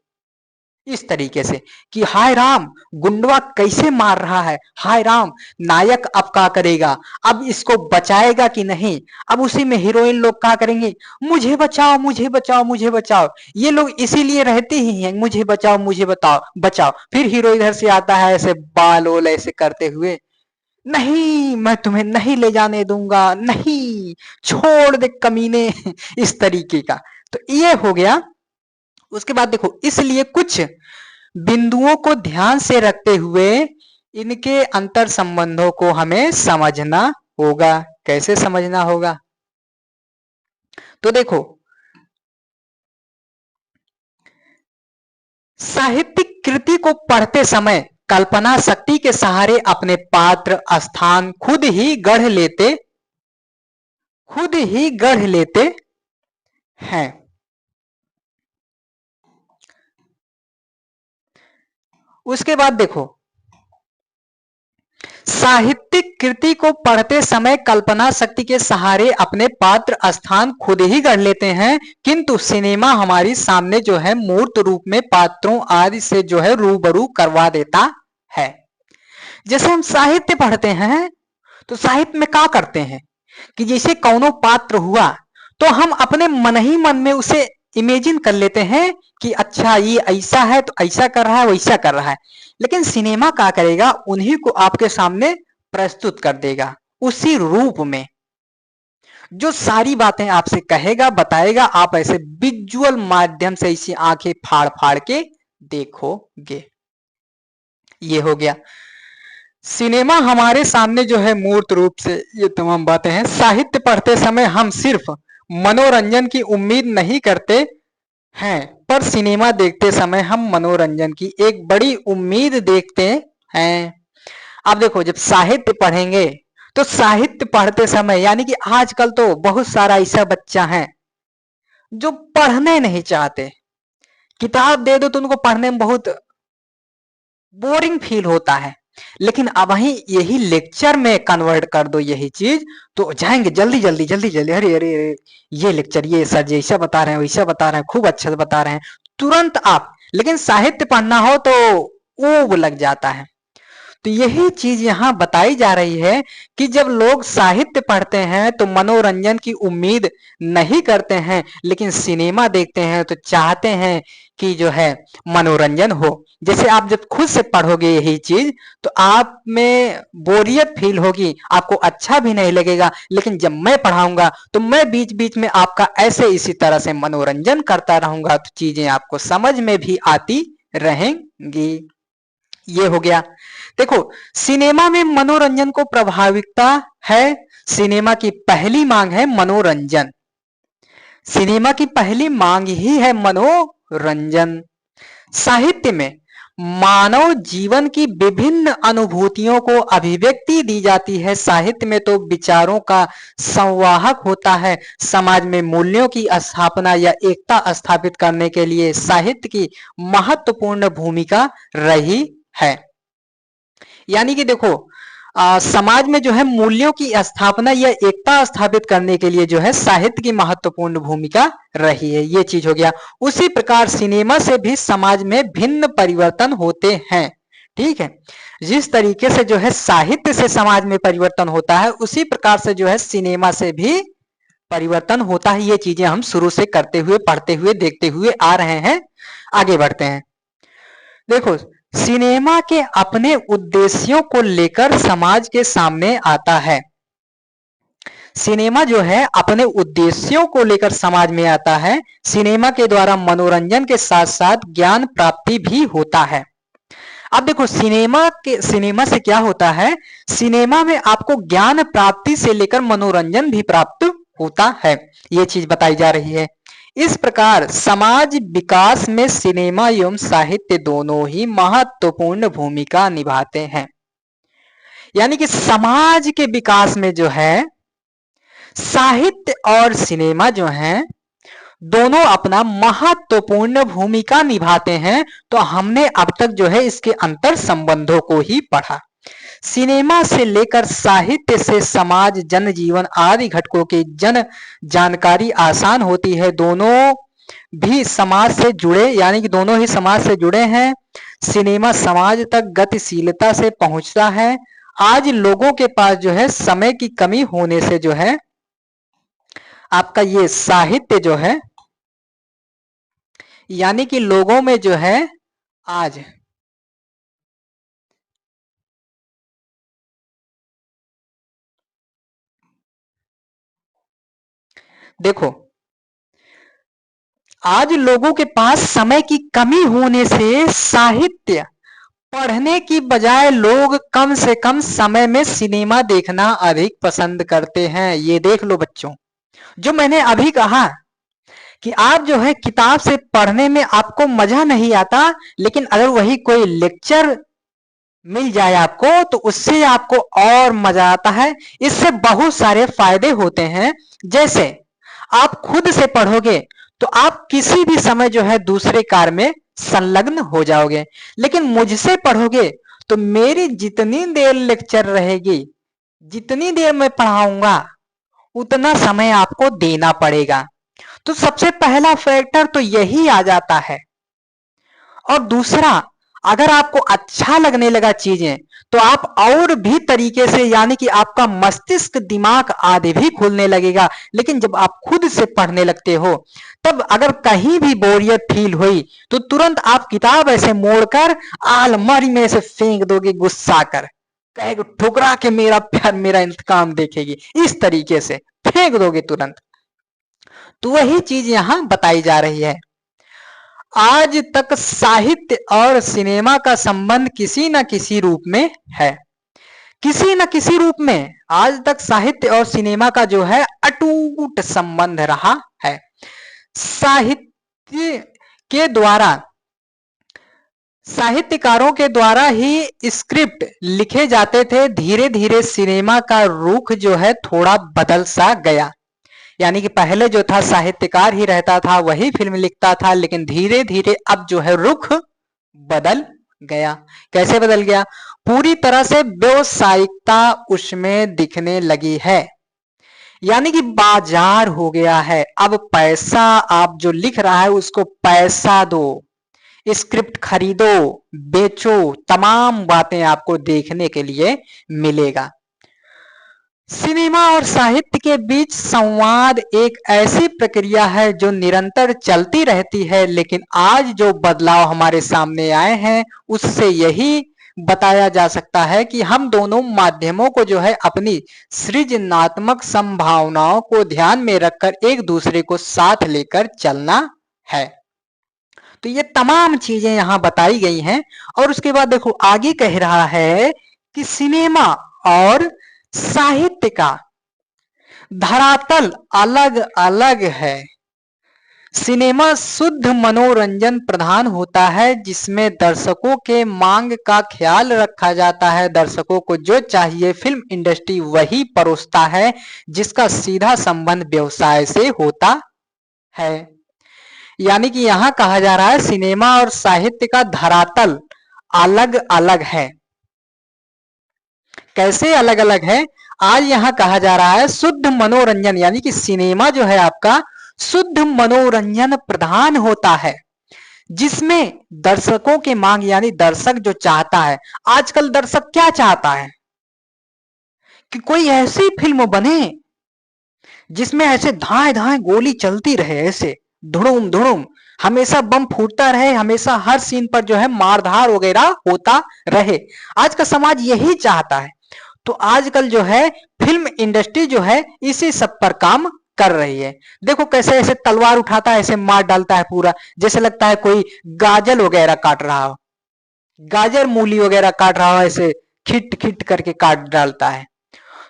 इस तरीके से कि हाय राम, गुंडवा कैसे मार रहा है, हाय राम, नायक अब क्या करेगा, अब इसको बचाएगा कि नहीं। अब उसी में हीरोइन लोग क्या करेंगे, मुझे बचाओ मुझे बचाओ मुझे बचाओ, ये लोग इसीलिए रहते ही हैं, मुझे बचाओ मुझे बताओ बचाओ। फिर हीरो इधर से आता है ऐसे बाल ओल ऐसे करते हुए, नहीं मैं तुम्हें नहीं ले जाने दूंगा, नहीं छोड़ दे कमीने इस तरीके का। तो ये हो गया। उसके बाद देखो, इसलिए कुछ बिंदुओं को ध्यान से रखते हुए इनके अंतर संबंधों को हमें समझना होगा। कैसे समझना होगा? तो देखो, साहित्यिक कृति को पढ़ते समय कल्पना शक्ति के सहारे अपने पात्र स्थान खुद ही गढ़ लेते हैं। उसके बाद देखो, साहित्यिक कृति को पढ़ते समय कल्पना शक्ति के सहारे अपने पात्र स्थान खुद ही गढ़ लेते हैं, किंतु सिनेमा हमारी सामने जो है मूर्त रूप में पात्रों आदि से जो है रूबरू करवा देता है। जैसे हम साहित्य पढ़ते हैं तो साहित्य में क्या करते हैं कि जैसे कौनो पात्र हुआ तो हम अपने मन ही मन में उसे इमेजिन कर लेते हैं कि अच्छा ये ऐसा है तो ऐसा कर रहा है, वैसा कर रहा है। लेकिन सिनेमा क्या करेगा, उन्हीं को आपके सामने प्रस्तुत कर देगा उसी रूप में, जो सारी बातें आपसे कहेगा बताएगा, आप ऐसे विजुअल माध्यम से इसी आंखें फाड़ फाड़ के देखोगे। ये हो गया। सिनेमा हमारे सामने जो है मूर्त रूप से ये तमाम बातें हैं। साहित्य पढ़ते समय हम सिर्फ मनोरंजन की उम्मीद नहीं करते हैं, पर सिनेमा देखते समय हम मनोरंजन की एक बड़ी उम्मीद देखते हैं। अब देखो, जब साहित्य पढ़ेंगे तो साहित्य पढ़ते समय यानी कि आजकल तो बहुत सारा ऐसा बच्चा है जो पढ़ने नहीं चाहते। किताब दे दो तो उनको पढ़ने में बहुत बोरिंग फील होता है, लेकिन अब वही यही लेक्चर में कन्वर्ट कर दो यही चीज, तो जाएंगे जल्दी जल्दी जल्दी जल्दी, अरे अरे अरे ये लेक्चर, ये सर जैसा बता रहे हैं वैसा बता रहे हैं, खूब अच्छा बता रहे हैं, तुरंत आप। लेकिन साहित्य पढ़ना हो तो वो लग जाता है। तो यही चीज यहाँ बताई जा रही है कि जब लोग साहित्य पढ़ते हैं तो मनोरंजन की उम्मीद नहीं करते हैं, लेकिन सिनेमा देखते हैं तो चाहते हैं कि जो है मनोरंजन हो। जैसे आप जब खुद से पढ़ोगे यही चीज तो आप में बोरियत फील होगी, आपको अच्छा भी नहीं लगेगा। लेकिन जब मैं पढ़ाऊंगा तो मैं बीच बीच में आपका ऐसे इसी तरह से मनोरंजन करता रहूंगा, तो चीजें आपको समझ में भी आती रहेंगी। ये हो गया। देखो, सिनेमा में मनोरंजन को प्रभाविकता है। सिनेमा की पहली मांग है मनोरंजन। सिनेमा की पहली मांग ही है मनोरंजन। साहित्य में मानव जीवन की विभिन्न अनुभूतियों को अभिव्यक्ति दी जाती है। साहित्य में तो विचारों का संवाहक होता है। समाज में मूल्यों की स्थापना या एकता स्थापित करने के लिए साहित्य की महत्वपूर्ण भूमिका रही है। यानी कि देखो, समाज में जो है मूल्यों की स्थापना या एकता स्थापित करने के लिए जो है साहित्य की महत्वपूर्ण भूमिका रही है। ये चीज हो गया। उसी प्रकार सिनेमा से भी समाज में भिन्न परिवर्तन होते हैं। ठीक है, जिस तरीके से जो है साहित्य से समाज में परिवर्तन होता है, उसी प्रकार से जो है सिनेमा से भी परिवर्तन होता है। ये चीजें हम शुरू से करते हुए, पढ़ते हुए, देखते हुए आ रहे हैं। आगे बढ़ते हैं। देखो, सिनेमा के अपने उद्देश्यों को लेकर समाज के सामने आता है। सिनेमा जो है अपने उद्देश्यों को लेकर समाज में आता है। सिनेमा के द्वारा मनोरंजन के साथ साथ ज्ञान प्राप्ति भी होता है। अब देखो, सिनेमा से क्या होता है, सिनेमा में आपको ज्ञान प्राप्ति से लेकर मनोरंजन भी प्राप्त होता है। ये चीज बताई जा रही है। इस प्रकार समाज विकास में सिनेमा एवं साहित्य दोनों ही महत्वपूर्ण भूमिका निभाते हैं। यानी कि समाज के विकास में जो है साहित्य और सिनेमा जो है दोनों अपना महत्वपूर्ण भूमिका निभाते हैं। तो हमने अब तक जो है इसके अंतर संबंधों को ही पढ़ा। सिनेमा से लेकर साहित्य से समाज, जनजीवन आदि घटकों की जानकारी आसान होती है। दोनों भी समाज से जुड़े, यानी कि दोनों ही समाज से जुड़े हैं। सिनेमा समाज तक गतिशीलता से पहुंचता है। आज लोगों के पास जो है समय की कमी होने से जो है आपका ये साहित्य जो है, यानी कि लोगों में जो है आज देखो, आज लोगों के पास समय की कमी होने से साहित्य पढ़ने की बजाय लोग कम से कम समय में सिनेमा देखना अधिक पसंद करते हैं। ये देख लो बच्चों, जो मैंने अभी कहा कि आप जो है किताब से पढ़ने में आपको मजा नहीं आता, लेकिन अगर वही कोई लेक्चर मिल जाए आपको तो उससे आपको और मजा आता है। इससे बहुत सारे फायदे होते हैं। जैसे आप खुद से पढ़ोगे तो आप किसी भी समय जो है दूसरे कार्य में संलग्न हो जाओगे, लेकिन मुझसे पढ़ोगे तो मेरी जितनी देर लेक्चर रहेगी, जितनी देर मैं पढ़ाऊंगा, उतना समय आपको देना पड़ेगा। तो सबसे पहला फैक्टर तो यही आ जाता है। और दूसरा, अगर आपको अच्छा लगने लगा चीजें तो आप और भी तरीके से, यानी कि आपका मस्तिष्क, दिमाग आदि भी खुलने लगेगा। लेकिन जब आप खुद से पढ़ने लगते हो, तब अगर कहीं भी बोरियत फील हुई तो तुरंत आप किताब ऐसे मोड़कर अलमारी में से फेंक दोगे, गुस्सा कर कहेगा ठुकरा के मेरा प्यार मेरा इंतकाम देखेगी, इस तरीके से फेंक दोगे तुरंत। तो वही चीज यहां बताई जा रही है। आज तक साहित्य और सिनेमा का संबंध किसी न किसी रूप में है। किसी न किसी रूप में आज तक साहित्य और सिनेमा का जो है अटूट संबंध रहा है। साहित्य के द्वारा, साहित्यकारों के द्वारा ही स्क्रिप्ट लिखे जाते थे। धीरे धीरे सिनेमा का रुख जो है थोड़ा बदल सा गया। यानी कि पहले जो था साहित्यकार ही रहता था, वही फिल्म लिखता था, लेकिन धीरे धीरे अब जो है रुख बदल गया। कैसे बदल गया? पूरी तरह से व्यावसायिकता उसमें दिखने लगी है। यानी कि बाजार हो गया है। अब पैसा, आप जो लिख रहा है उसको पैसा दो, स्क्रिप्ट खरीदो, बेचो, तमाम बातें आपको देखने के लिए मिलेगा। सिनेमा और साहित्य के बीच संवाद एक ऐसी प्रक्रिया है जो निरंतर चलती रहती है, लेकिन आज जो बदलाव हमारे सामने आए हैं उससे यही बताया जा सकता है कि हम दोनों माध्यमों को जो है अपनी सृजनात्मक संभावनाओं को ध्यान में रखकर एक दूसरे को साथ लेकर चलना है। तो ये तमाम चीजें यहां बताई गई हैं। और उसके बाद देखो आगे कह रहा है कि सिनेमा और साहित्य का धरातल अलग अलग है। सिनेमा शुद्ध मनोरंजन प्रधान होता है, जिसमें दर्शकों के मांग का ख्याल रखा जाता है। दर्शकों को जो चाहिए फिल्म इंडस्ट्री वही परोसता है, जिसका सीधा संबंध व्यवसाय से होता है। यानी कि यहां कहा जा रहा है सिनेमा और साहित्य का धरातल अलग अलग है। कैसे अलग अलग है? आज यहां कहा जा रहा है शुद्ध मनोरंजन, यानी कि सिनेमा जो है आपका शुद्ध मनोरंजन प्रधान होता है, जिसमें दर्शकों की मांग, यानी दर्शक जो चाहता है। आजकल दर्शक क्या चाहता है कि कोई ऐसी फिल्म बने जिसमें ऐसे धाए धाए गोली चलती रहे, ऐसे धुड़ुम धुड़ुम, हमेशा बम फूटता रहे, हमेशा हर सीन पर जो है मारधार वगैरह होता रहे। आज का समाज यही चाहता है। तो आजकल जो है फिल्म इंडस्ट्री जो है इसी सब पर काम कर रही है। देखो कैसे ऐसे तलवार उठाता है, ऐसे मार डालता है पूरा, जैसे लगता है कोई गाजर वगैरह काट रहा हो, गाजर मूली वगैरह काट रहा हो, ऐसे खिट खिट करके काट डालता है।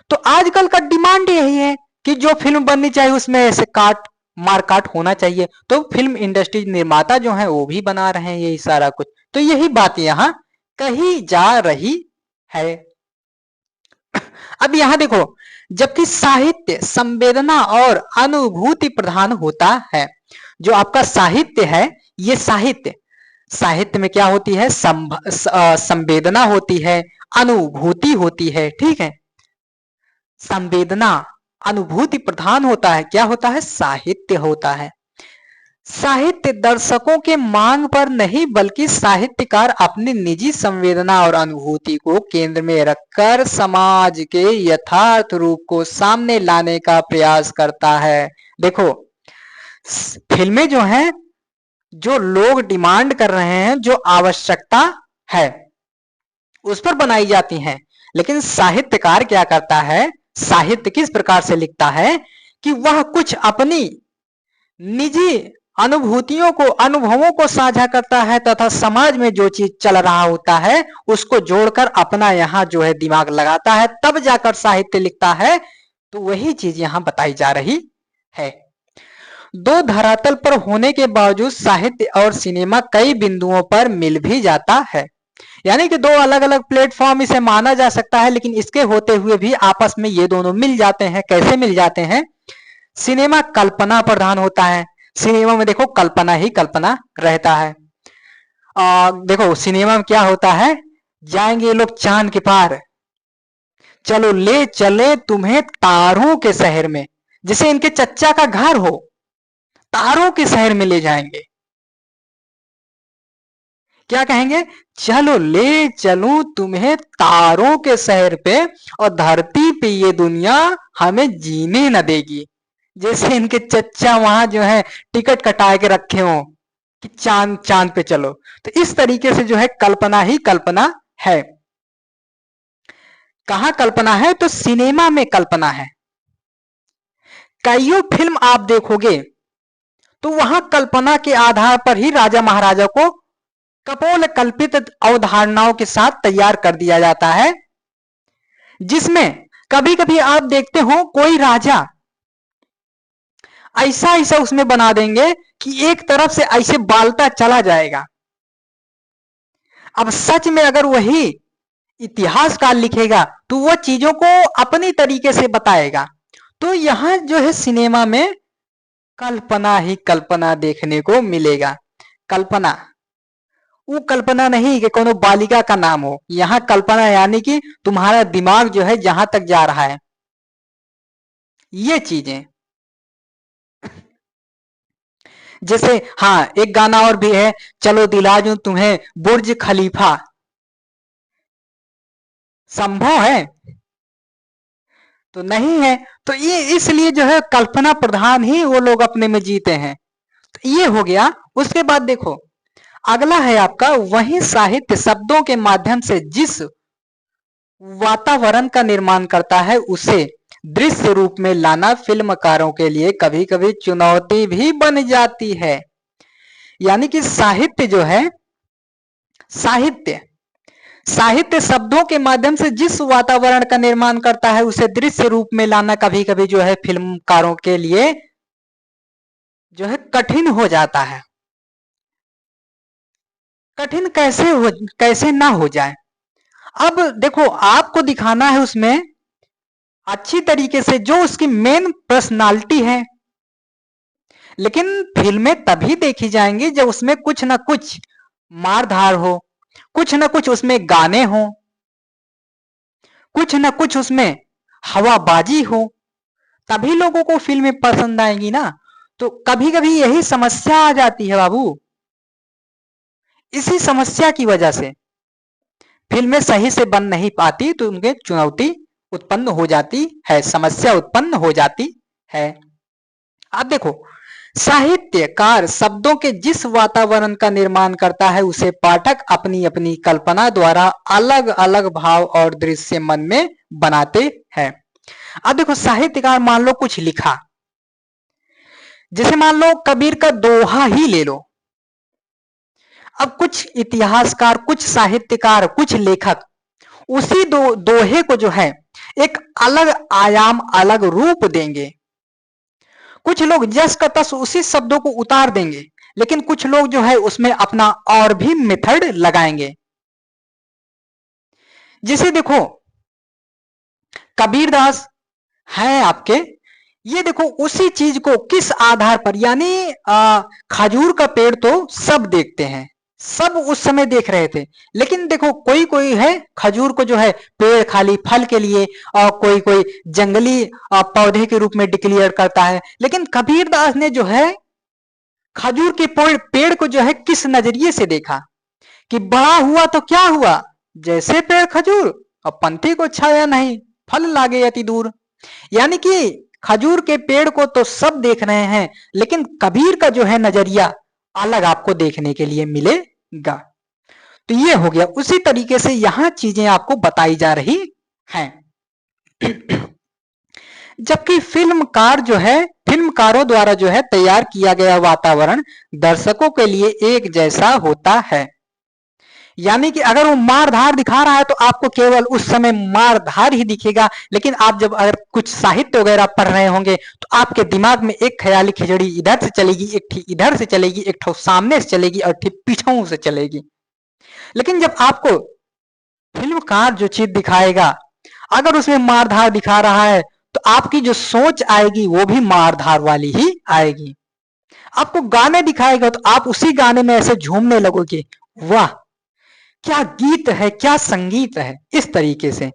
तो आजकल का डिमांड यही है कि जो फिल्म बननी चाहिए उसमें ऐसे काट मार काट होना चाहिए। तो फिल्म इंडस्ट्री निर्माता जो है वो भी बना रहे हैं यही सारा कुछ। तो यही बात यहां कही जा रही है। अब यहां देखो, जबकि साहित्य संवेदना और अनुभूति प्रधान होता है। जो आपका साहित्य है, ये साहित्य, साहित्य में क्या होती है? संवेदना होती है, अनुभूति होती है, ठीक है। संवेदना अनुभूति प्रधान होता है। क्या होता है? साहित्य होता है। साहित्य दर्शकों के मांग पर नहीं, बल्कि साहित्यकार अपनी निजी संवेदना और अनुभूति को केंद्र में रखकर समाज के यथार्थ रूप को सामने लाने का प्रयास करता है। देखो फिल्में जो हैं, जो लोग डिमांड कर रहे हैं, जो आवश्यकता है उस पर बनाई जाती हैं। लेकिन साहित्यकार क्या करता है? साहित्य किस प्रकार से लिखता है कि वह कुछ अपनी निजी अनुभूतियों को, अनुभवों को साझा करता है तथा समाज में जो चीज चल रहा होता है उसको जोड़कर अपना यहाँ जो है दिमाग लगाता है, तब जाकर साहित्य लिखता है। तो वही चीज यहाँ बताई जा रही है। दो धरातल पर होने के बावजूद साहित्य और सिनेमा कई बिंदुओं पर मिल भी जाता है। यानी कि दो अलग अलग प्लेटफॉर्म इसे माना जा सकता है, लेकिन इसके होते हुए भी आपस में ये दोनों मिल जाते हैं। कैसे मिल जाते हैं? सिनेमा कल्पना प्रधान होता है। सिनेमा में देखो कल्पना ही कल्पना रहता है। देखो सिनेमा में क्या होता है? जाएंगे ये लोग चांद के पार, चलो ले चले तुम्हें तारों के शहर में, जैसे इनके चच्चा का घर हो, तारों के शहर में ले जाएंगे। क्या कहेंगे? चलो ले चलूं तुम्हें तारों के शहर पे, और धरती पे ये दुनिया हमें जीने न देगी। जैसे इनके चच्चा वहां जो है टिकट कटा के रखे हो कि चांद चांद पे चलो। तो इस तरीके से जो है कल्पना ही कल्पना है। कहां कल्पना है? तो सिनेमा में कल्पना है। कईयों फिल्म आप देखोगे तो वहां कल्पना के आधार पर ही राजा महाराजा को कपोल कल्पित अवधारणाओं के साथ तैयार कर दिया जाता है। जिसमें कभी कभी आप देखते हो कोई राजा ऐसा ऐसा उसमें बना देंगे कि एक तरफ से ऐसे बालता चला जाएगा। अब सच में अगर वही इतिहासकार लिखेगा तो वो चीजों को अपनी तरीके से बताएगा। तो यहां जो है सिनेमा में कल्पना ही कल्पना देखने को मिलेगा। कल्पना वो कल्पना नहीं कि कोनो बालिका का नाम हो, यहां कल्पना यानी कि तुम्हारा दिमाग जो है जहां तक जा रहा है, ये चीजें। जैसे हाँ, एक गाना और भी है, चलो दिला दूं तुम्हें बुर्ज खलीफा, संभव है? तो नहीं है। तो ये इसलिए जो है कल्पना प्रधान ही वो लोग अपने में जीते हैं। तो ये हो गया। उसके बाद देखो अगला है आपका, वही साहित्य शब्दों के माध्यम से जिस वातावरण का निर्माण करता है उसे दृश्य रूप में लाना फिल्मकारों के लिए कभी कभी चुनौती भी बन जाती है। यानी कि साहित्य जो है, साहित्य साहित्य शब्दों के माध्यम से जिस वातावरण का निर्माण करता है उसे दृश्य रूप में लाना कभी कभी जो है फिल्मकारों के लिए जो है कठिन हो जाता है। कठिन कैसे ना हो जाए। अब देखो आपको दिखाना है उसमें अच्छी तरीके से जो उसकी मेन पर्सनालिटी है, लेकिन फिल्में तभी देखी जाएंगी जब उसमें कुछ ना कुछ मारधार हो, कुछ ना कुछ उसमें गाने हो, कुछ ना कुछ उसमें हवाबाजी हो, तभी लोगों को फिल्में पसंद आएंगी ना। तो कभी कभी यही समस्या आ जाती है बाबू। इसी समस्या की वजह से फिल्में सही से बन नहीं पाती, तो उनके चुनौती उत्पन्न हो जाती है, समस्या उत्पन्न हो जाती है। अब देखो साहित्यकार शब्दों के जिस वातावरण का निर्माण करता है उसे पाठक अपनी अपनी कल्पना द्वारा अलग अलग भाव और दृश्य मन में बनाते हैं। अब देखो साहित्यकार मान लो कुछ लिखा, जैसे मान लो कबीर का दोहा ही ले लो। अब कुछ इतिहासकार, कुछ साहित्यकार, कुछ लेखक उसी दोहे को जो है एक अलग आयाम, अलग रूप देंगे। कुछ लोग जस का तस उसी शब्दों को उतार देंगे, लेकिन कुछ लोग जो है उसमें अपना और भी मेथड लगाएंगे। जैसे देखो कबीरदास है आपके, ये देखो उसी चीज को किस आधार पर, यानी खजूर का पेड़ तो सब देखते हैं, सब उस समय देख रहे थे, लेकिन देखो कोई कोई है खजूर को जो है पेड़ खाली फल के लिए और कोई कोई जंगली पौधे के रूप में डिक्लेयर करता है। लेकिन कबीरदास ने जो है खजूर के पेड़ को जो है किस नजरिए से देखा कि बड़ा हुआ तो क्या हुआ, जैसे पेड़ खजूर और पंथी को छाया नहीं, फल लागे अति दूर। यानी कि खजूर के पेड़ को तो सब देख रहे हैं, लेकिन कबीर का जो है नजरिया अलग आपको देखने के लिए मिलेगा। तो ये हो गया। उसी तरीके से यहां चीजें आपको बताई जा रही हैं। जबकि फिल्मकारों द्वारा जो है तैयार किया गया वातावरण दर्शकों के लिए एक जैसा होता है। यानी कि अगर वो मारधार दिखा रहा है तो आपको केवल उस समय मारधार ही दिखेगा, लेकिन आप जब अगर कुछ साहित्य वगैरह पढ़ रहे होंगे तो आपके दिमाग में एक ख्याली खिचड़ी इधर से चलेगी, एक ठीक इधर से चलेगी, एक ठो सामने से चलेगी और ठीक पीछों से चलेगी। लेकिन जब आपको फिल्मकार जो चीज दिखाएगा, अगर उसमें मारधार दिखा रहा है तो आपकी जो सोच आएगी वो भी मारधार वाली ही आएगी। आपको गाने दिखाएगा तो आप उसी गाने में ऐसे झूमने लगोगे, वाह क्या गीत है, क्या संगीत है, इस तरीके से।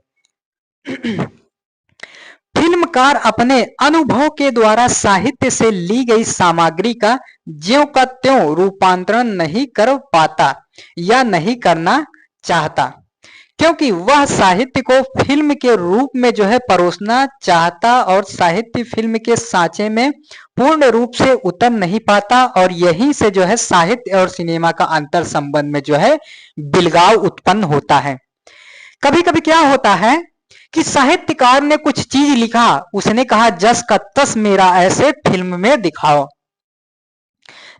फिल्मकार अपने अनुभव के द्वारा साहित्य से ली गई सामग्री का ज्यों का त्यों रूपांतरण नहीं कर पाता या नहीं करना चाहता, क्योंकि वह साहित्य को फिल्म के रूप में जो है परोसना चाहता और साहित्य फिल्म के सांचे में पूर्ण रूप से उतर नहीं पाता, और यहीं से जो है साहित्य और सिनेमा का अंतर संबंध में जो है बिलगाव उत्पन्न होता है। कभी कभी क्या होता है कि साहित्यकार ने कुछ चीज लिखा, उसने कहा जस का तस मेरा ऐसे फिल्म में दिखाओ,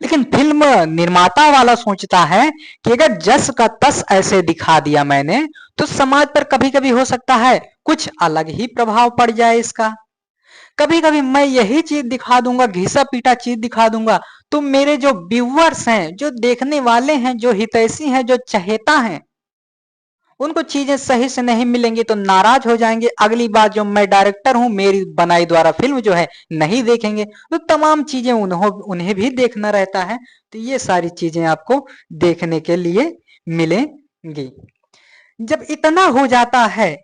लेकिन फिल्म निर्माता वाला सोचता है कि अगर जस का तस ऐसे दिखा दिया मैंने तो समाज पर कभी कभी हो सकता है कुछ अलग ही प्रभाव पड़ जाए इसका। कभी कभी मैं यही चीज दिखा दूंगा, घिसा पीटा चीज दिखा दूंगा, तो मेरे जो व्यूअर्स हैं, जो देखने वाले हैं, जो हितैषी हैं, जो चहेता हैं, उनको चीजें सही से नहीं मिलेंगी तो नाराज हो जाएंगे। अगली बार जो मैं डायरेक्टर हूं, मेरी बनाई द्वारा फिल्म जो है नहीं देखेंगे, तो तमाम चीजें उन्हें भी देखना रहता है। तो ये सारी चीजें आपको देखने के लिए मिलेंगी। जब इतना हो जाता है,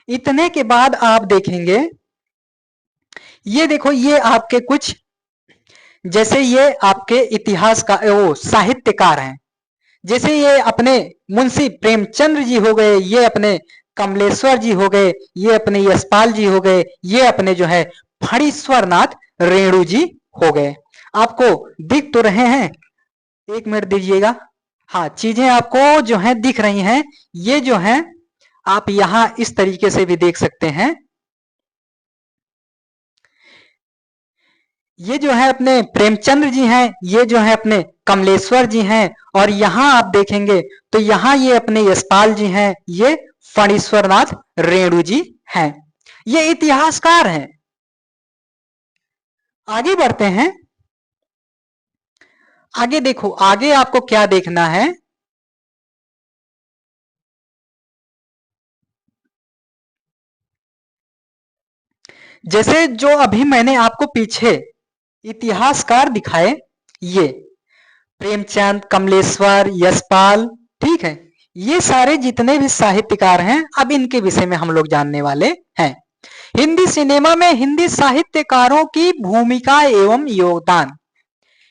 इतने के बाद आप देखेंगे, ये देखो, ये आपके कुछ, जैसे ये आपके इतिहास का वो साहित्यकार हैं, जैसे ये अपने मुंशी प्रेमचंद्र जी हो गए, ये अपने कमलेश्वर जी हो गए, ये अपने यशपाल जी हो गए, ये अपने जो है फणीश्वर नाथ रेणु जी हो गए। आपको दिख तो रहे हैं? एक मिनट दीजिएगा। हाँ, चीजें आपको जो है दिख रही हैं। ये जो है आप यहां इस तरीके से भी देख सकते हैं। ये जो है अपने प्रेमचंद्र जी हैं, ये जो है अपने कमलेश्वर जी हैं, और यहां आप देखेंगे तो यहां ये अपने यशपाल जी हैं, ये फणीश्वर नाथ रेणु जी हैं। ये इतिहासकार हैं। आगे बढ़ते हैं। आगे देखो, आगे आपको क्या देखना है। जैसे जो अभी मैंने आपको पीछे इतिहासकार दिखाए, ये प्रेमचंद, कमलेश्वर, यशपाल, ठीक है, ये सारे जितने भी साहित्यकार हैं, अब इनके विषय में हम लोग जानने वाले हैं। हिंदी सिनेमा में हिंदी साहित्यकारों की भूमिका एवं योगदान।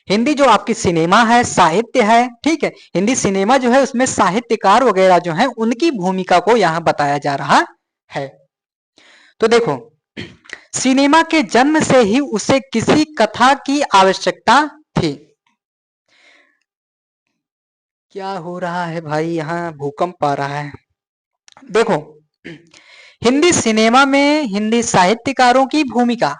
हिंदी जो आपकी सिनेमा है, साहित्य है, ठीक है, हिंदी सिनेमा जो है उसमें साहित्यकार वगैरह जो है उनकी भूमिका को यहां बताया जा रहा है। तो देखो, सिनेमा के जन्म से ही उसे किसी कथा की आवश्यकता थी। क्या हो रहा है भाई, यहाँ भूकंप आ रहा है। देखो, हिंदी सिनेमा में हिंदी साहित्यकारों की भूमिका,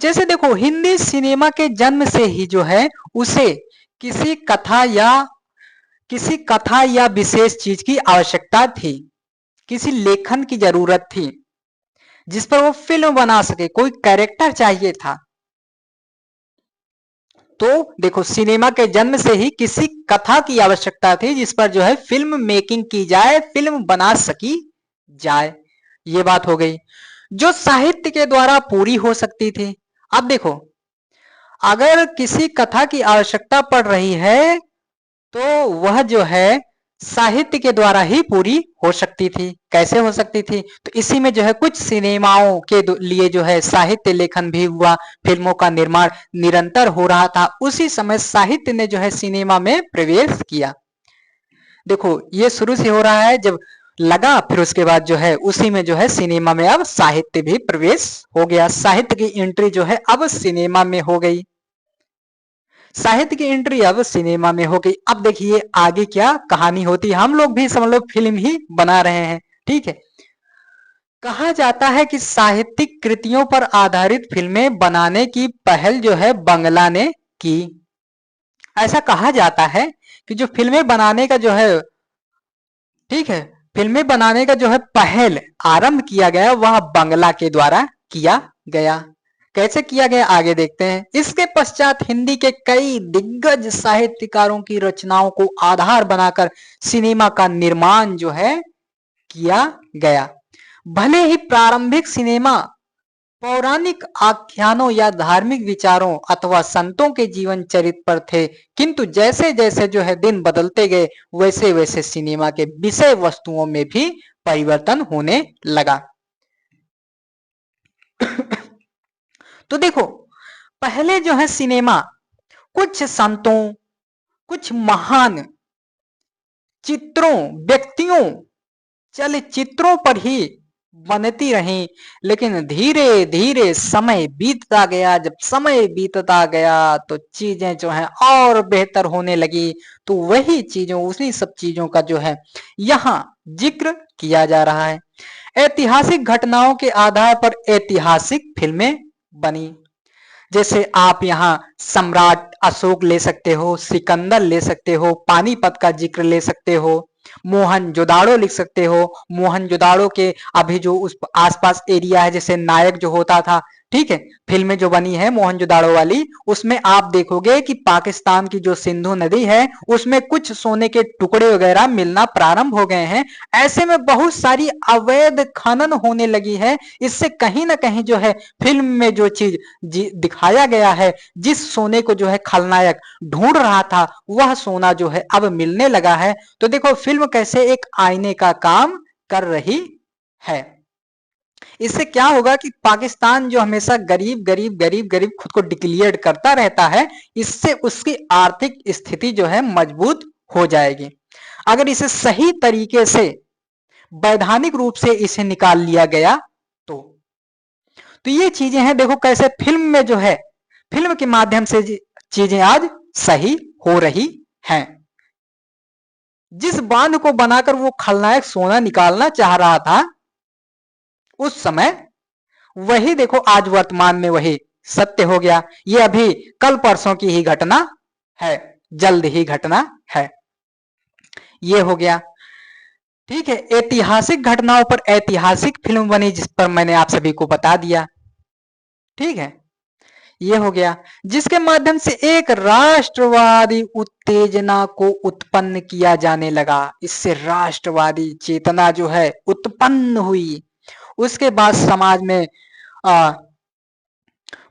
जैसे देखो, हिंदी सिनेमा के जन्म से ही जो है उसे किसी कथा या विशेष चीज की आवश्यकता थी, किसी लेखन की जरूरत थी जिस पर वो फिल्म बना सके, कोई कैरेक्टर चाहिए था। तो देखो, सिनेमा के जन्म से ही किसी कथा की आवश्यकता थी जिस पर जो है फिल्म मेकिंग की जाए, फिल्म बना सकी जाए। ये बात हो गई जो साहित्य के द्वारा पूरी हो सकती थी। अब देखो, अगर किसी कथा की आवश्यकता पड़ रही है तो वह जो है साहित्य के द्वारा ही पूरी हो सकती थी। कैसे हो सकती थी? तो इसी में जो है कुछ सिनेमाओं के लिए जो है साहित्य लेखन भी हुआ, फिल्मों का निर्माण निरंतर हो रहा था। उसी समय साहित्य ने जो है सिनेमा में प्रवेश किया। देखो, ये शुरू से हो रहा है, जब लगा फिर उसके बाद जो है उसी में जो है सिनेमा में अब साहित्य भी प्रवेश हो गया। साहित्य की एंट्री जो है अब सिनेमा में हो गई। साहित्य की एंट्री अब सिनेमा में हो गई। अब देखिए आगे क्या कहानी होती है। हम लोग भी समझ लो फिल्म ही बना रहे हैं, ठीक है। कहा जाता है कि साहित्यिक कृतियों पर आधारित फिल्में बनाने की पहल जो है बंगला ने की। ऐसा कहा जाता है कि जो फिल्में बनाने का जो है, ठीक है, फिल्में बनाने का जो है पहल आरंभ किया गया वह बंगला के द्वारा किया गया। कैसे किया गया आगे देखते हैं। इसके पश्चात हिंदी के कई दिग्गज साहित्यकारों की रचनाओं को आधार बनाकर सिनेमा का निर्माण जो है किया गया। भले ही प्रारंभिक सिनेमा पौराणिक आख्यानों या धार्मिक विचारों अथवा संतों के जीवन चरित्र पर थे, किंतु जैसे जैसे जो है दिन बदलते गए वैसे वैसे सिनेमा के विषय वस्तुओं में भी परिवर्तन होने लगा। तो देखो, पहले जो है सिनेमा कुछ संतों, कुछ महान चित्रों, व्यक्तियों, चलचित्रों पर ही बनती रही, लेकिन धीरे धीरे समय बीतता गया। जब समय बीतता गया तो चीजें जो है और बेहतर होने लगी। तो वही चीजों, उसी सब चीजों का जो है यहाँ जिक्र किया जा रहा है। ऐतिहासिक घटनाओं के आधार पर ऐतिहासिक फिल्में बनी। जैसे आप यहाँ सम्राट अशोक ले सकते हो, सिकंदर ले सकते हो, पानीपत का जिक्र ले सकते हो, मोहनजोदाड़ो लिख सकते हो। मोहनजोदाड़ो के अभी जो उस आसपास एरिया है, जैसे नायक जो होता था, ठीक है, फिल्में जो बनी है मोहनजोदाड़ो वाली, उसमें आप देखोगे कि पाकिस्तान की जो सिंधु नदी है उसमें कुछ सोने के टुकड़े वगैरह मिलना प्रारंभ हो गए हैं। ऐसे में बहुत सारी अवैध खनन होने लगी है। इससे कहीं ना कहीं जो है फिल्म में जो चीज दिखाया गया है, जिस सोने को जो है खलनायक ढूंढ रहा था, वह सोना जो है अब मिलने लगा है। तो देखो फिल्म कैसे एक आईने का काम कर रही है। इससे क्या होगा कि पाकिस्तान जो हमेशा गरीब गरीब गरीब गरीब खुद को डिक्लेयर करता रहता है, इससे उसकी आर्थिक स्थिति जो है मजबूत हो जाएगी। अगर इसे सही तरीके से वैधानिक रूप से इसे निकाल लिया गया तो ये चीजें हैं। देखो कैसे फिल्म में जो है, फिल्म के माध्यम से चीजें आज सही हो रही हैं। जिस बांध को बनाकर वो खलनायक सोना निकालना चाह रहा था उस समय, वही देखो आज वर्तमान में वही सत्य हो गया। ये अभी कल परसों की ही घटना है, जल्द ही घटना है। ये हो गया, ठीक है। ऐतिहासिक घटनाओं पर ऐतिहासिक फिल्म बनी, जिस पर मैंने आप सभी को बता दिया, ठीक है। ये हो गया, जिसके माध्यम से एक राष्ट्रवादी उत्तेजना को उत्पन्न किया जाने लगा। इससे राष्ट्रवादी चेतना जो है उत्पन्न हुई। उसके बाद समाज में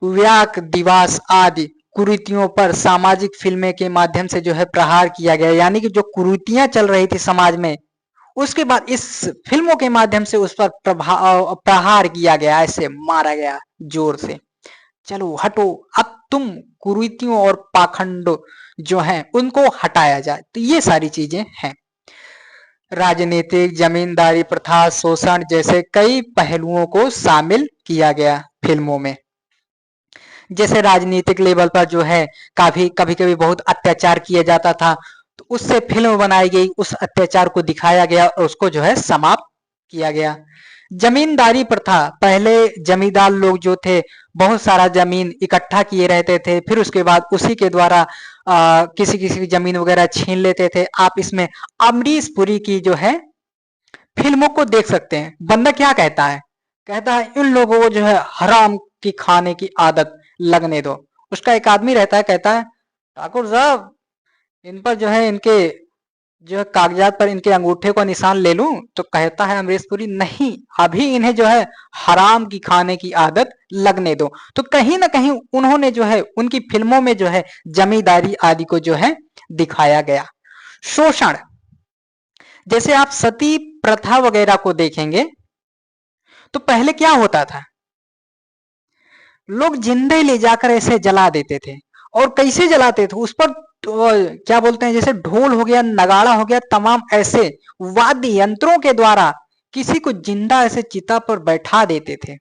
व्याक दिवास आदि कुरीतियों पर सामाजिक फिल्में के माध्यम से जो है प्रहार किया गया। यानी कि जो कुरीतियां चल रही थी समाज में, उसके बाद इस फिल्मों के माध्यम से उस पर प्रहार किया गया, ऐसे मारा गया जोर से। चलो हटो, अब तुम कुरीतियों और पाखंड जो हैं उनको हटाया जाए। तो ये सारी चीजें हैं। राजनीतिक, जमींदारी प्रथा, शोषण जैसे कई पहलुओं को शामिल किया गया फिल्मों में। जैसे राजनीतिक लेवल पर जो है कभी कभी बहुत अत्याचार किया जाता था, तो उससे फिल्म बनाई गई, उस अत्याचार को दिखाया गया और उसको जो है समाप्त किया गया। जमींदारी प्रथा, पहले जमींदार लोग जो थे बहुत सारा जमीन इकट्ठा किए रहते थे, फिर उसके बाद उसी के द्वारा किसी किसी की जमीन वगैरह छीन लेते थे। आप इसमें अमरीश पुरी की जो है फिल्मों को देख सकते हैं। बंदा क्या कहता है, कहता है इन लोगों को जो है हराम की खाने की आदत लगने दो। उसका एक आदमी रहता है, कहता है ठाकुर साहब इन पर जो है इनके जो है कागजात पर इनके अंगूठे को निशान ले लूं, तो कहता है अमरीश पुरी नहीं, अभी इन्हें जो है हराम की खाने की आदत लगने दो। तो कहीं ना कहीं उन्होंने जो है उनकी फिल्मों में जो है जमींदारी आदि को जो है दिखाया गया। शोषण, जैसे आप सती प्रथा वगैरह को देखेंगे तो पहले क्या होता था, लोग जिंदे ले जाकर ऐसे जला देते थे। और कैसे जलाते थे, उस पर तो क्या बोलते हैं, जैसे ढोल हो गया, नगाड़ा हो गया, तमाम ऐसे वाद्य यंत्रों के द्वारा किसी को जिंदा ऐसे चिता पर बैठा देते थे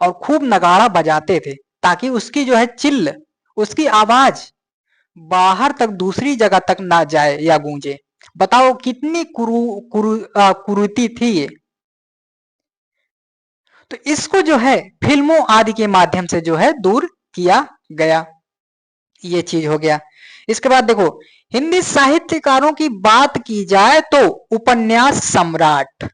और खूब नगाड़ा बजाते थे, ताकि उसकी जो है चिल्ल, उसकी आवाज बाहर तक दूसरी जगह तक ना जाए या गूंजे। बताओ कितनी कुरीति थी ये। तो इसको जो है फिल्मों आदि के माध्यम से जो है दूर किया गया। ये चीज हो गया। इसके बाद देखो, हिंदी साहित्यकारों की बात की जाए तो उपन्यास सम्राट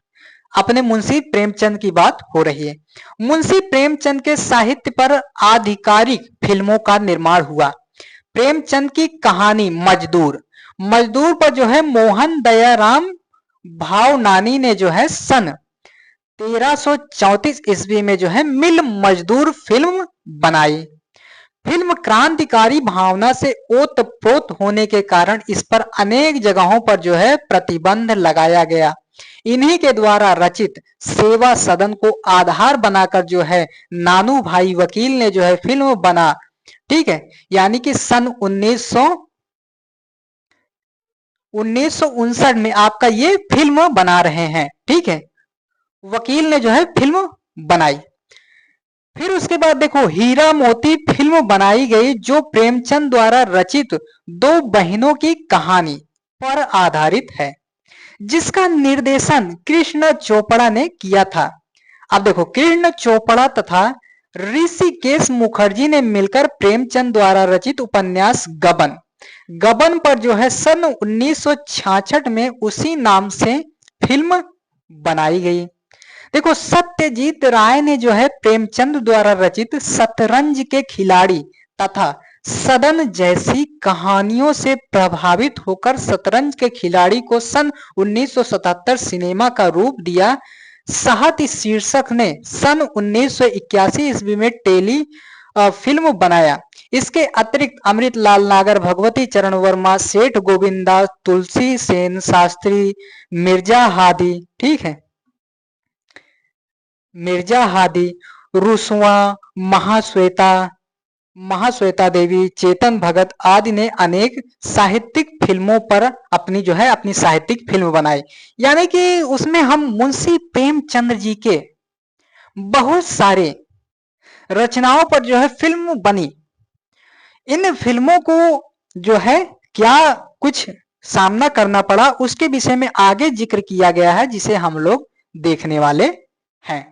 अपने मुंशी प्रेमचंद की बात हो रही है। मुंशी प्रेमचंद के साहित्य पर आधिकारिक फिल्मों का निर्माण हुआ। प्रेमचंद की कहानी मजदूर, मजदूर पर जो है मोहन दयाराम भावनानी ने जो है सन 1334 ईस्वी में जो है मिल मजदूर फिल्म बनाई। फिल्म क्रांतिकारी भावना से ओतप्रोत होने के कारण इस पर अनेक जगहों पर जो है प्रतिबंध लगाया गया। इन्हीं के द्वारा रचित सेवा सदन को आधार बनाकर जो है नानू भाई वकील ने जो है फिल्म बना, ठीक है। यानी कि सन 1959 में आपका ये फिल्म बना रहे हैं, ठीक है। वकील ने जो है फिल्म बनाई। फिर उसके बाद देखो, हीरा मोती फिल्म बनाई गई, जो प्रेमचंद द्वारा रचित दो बहनों की कहानी पर आधारित है, जिसका निर्देशन कृष्ण चोपड़ा ने किया था। अब देखो, कृष्ण चोपड़ा तथा ऋषिकेश मुखर्जी ने मिलकर प्रेमचंद द्वारा रचित उपन्यास गबन, गबन पर जो है सन 1966 में उसी नाम से फिल्म बनाई गई। देखो सत्यजीत राय ने जो है प्रेमचंद द्वारा रचित शतरंज के खिलाड़ी तथा सदन जैसी कहानियों से प्रभावित होकर शतरंज के खिलाड़ी को सन 1977 सिनेमा का रूप दिया। साहती शीर्षक ने सन 1981 ईस्वी में टेली फिल्म बनाया। इसके अतिरिक्त अमृतलाल नागर, भगवती चरण वर्मा, सेठ गोविंदास, तुलसी सेन शास्त्री, मिर्जा हादी, ठीक है, मिर्जा हादी, रुसवा, महाश्वेता देवी, चेतन भगत आदि ने अनेक साहित्यिक फिल्मों पर अपनी साहित्यिक फिल्म बनाई। यानी कि उसमें हम मुंशी प्रेमचंद जी के बहुत सारे रचनाओं पर जो है फिल्म बनी। इन फिल्मों को जो है क्या कुछ सामना करना पड़ा उसके विषय में आगे जिक्र किया गया है, जिसे हम लोग देखने वाले हैं।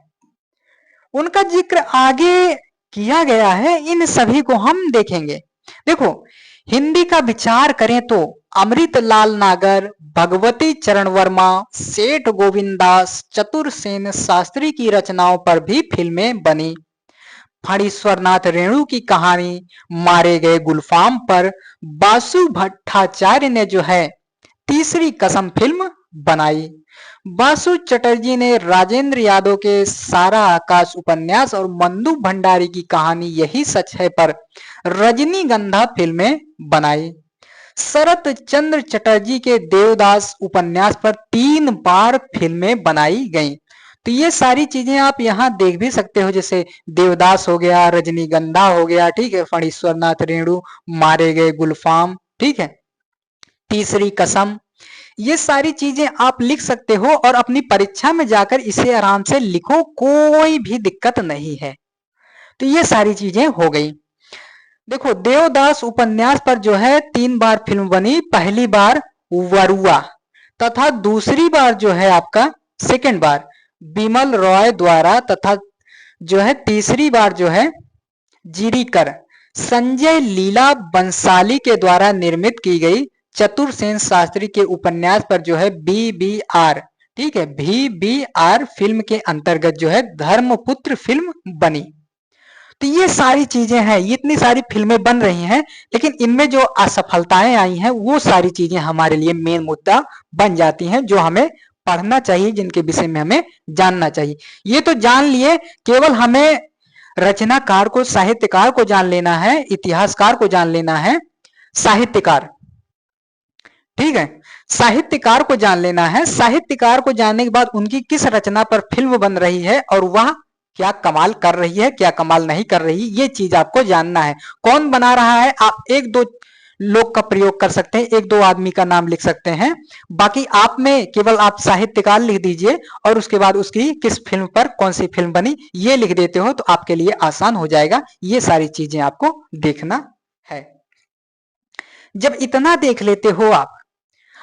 उनका जिक्र आगे किया गया है, इन सभी को हम देखेंगे। देखो हिंदी का विचार करें तो अमृतलाल नागर, भगवती चरण वर्मा, सेठ गोविंदास, चतुर सेन शास्त्री की रचनाओं पर भी फिल्में बनी। फणीश्वरनाथ रेणु की कहानी मारे गए गुलफाम पर बासु भट्टाचार्य ने जो है तीसरी कसम फिल्म बनाई। बासु चटर्जी ने राजेंद्र यादव के सारा आकाश उपन्यास और मंदू भंडारी की कहानी यही सच है पर रजनीगंधा फिल्में बनाई। शरत चंद्र चटर्जी के देवदास उपन्यास पर 3 बार फिल्में बनाई गईं। तो ये सारी चीजें आप यहाँ देख भी सकते हो, जैसे देवदास हो गया, रजनीगंधा हो गया, ठीक है, फणीश्वरनाथ रेणु, मारे गए गुलफाम, ठीक है, तीसरी कसम, ये सारी चीजें आप लिख सकते हो और अपनी परीक्षा में जाकर इसे आराम से लिखो, कोई भी दिक्कत नहीं है। तो ये सारी चीजें हो गई। देखो देवदास उपन्यास पर जो है 3 बार फिल्म बनी। पहली बार वरुआ तथा दूसरी बार जो है आपका सेकेंड बार बिमल रॉय द्वारा तथा जो है तीसरी बार जो है जीरीकर संजय लीला बंसाली के द्वारा निर्मित की गई। चतुर सेन शास्त्री के उपन्यास पर जो है BBR, ठीक है, VBR फिल्म के अंतर्गत जो है धर्मपुत्र फिल्म बनी। तो ये सारी चीजें हैं, इतनी सारी फिल्में बन रही हैं, लेकिन इनमें जो असफलताएं आई हैं वो सारी चीजें हमारे लिए मेन मुद्दा बन जाती हैं, जो हमें पढ़ना चाहिए, जिनके विषय में हमें जानना चाहिए। ये तो जान लिए, केवल हमें रचनाकार को, साहित्यकार को जान लेना है, इतिहासकार को जान लेना है, साहित्यकार, ठीक है, साहित्यकार को जान लेना है। साहित्यकार को जानने के बाद उनकी किस रचना पर फिल्म बन रही है और वह क्या कमाल कर रही है, क्या कमाल नहीं कर रही, ये चीज आपको जानना है। कौन बना रहा है, आप 1-2 लोग का प्रयोग कर सकते हैं, 1-2 आदमी का नाम लिख सकते हैं। बाकी आप में केवल आप साहित्यकार लिख दीजिए और उसके बाद उसकी किस फिल्म पर कौन सी फिल्म बनी ये लिख देते हो तो आपके लिए आसान हो जाएगा। ये सारी चीजें आपको देखना है। जब इतना देख लेते हो आप,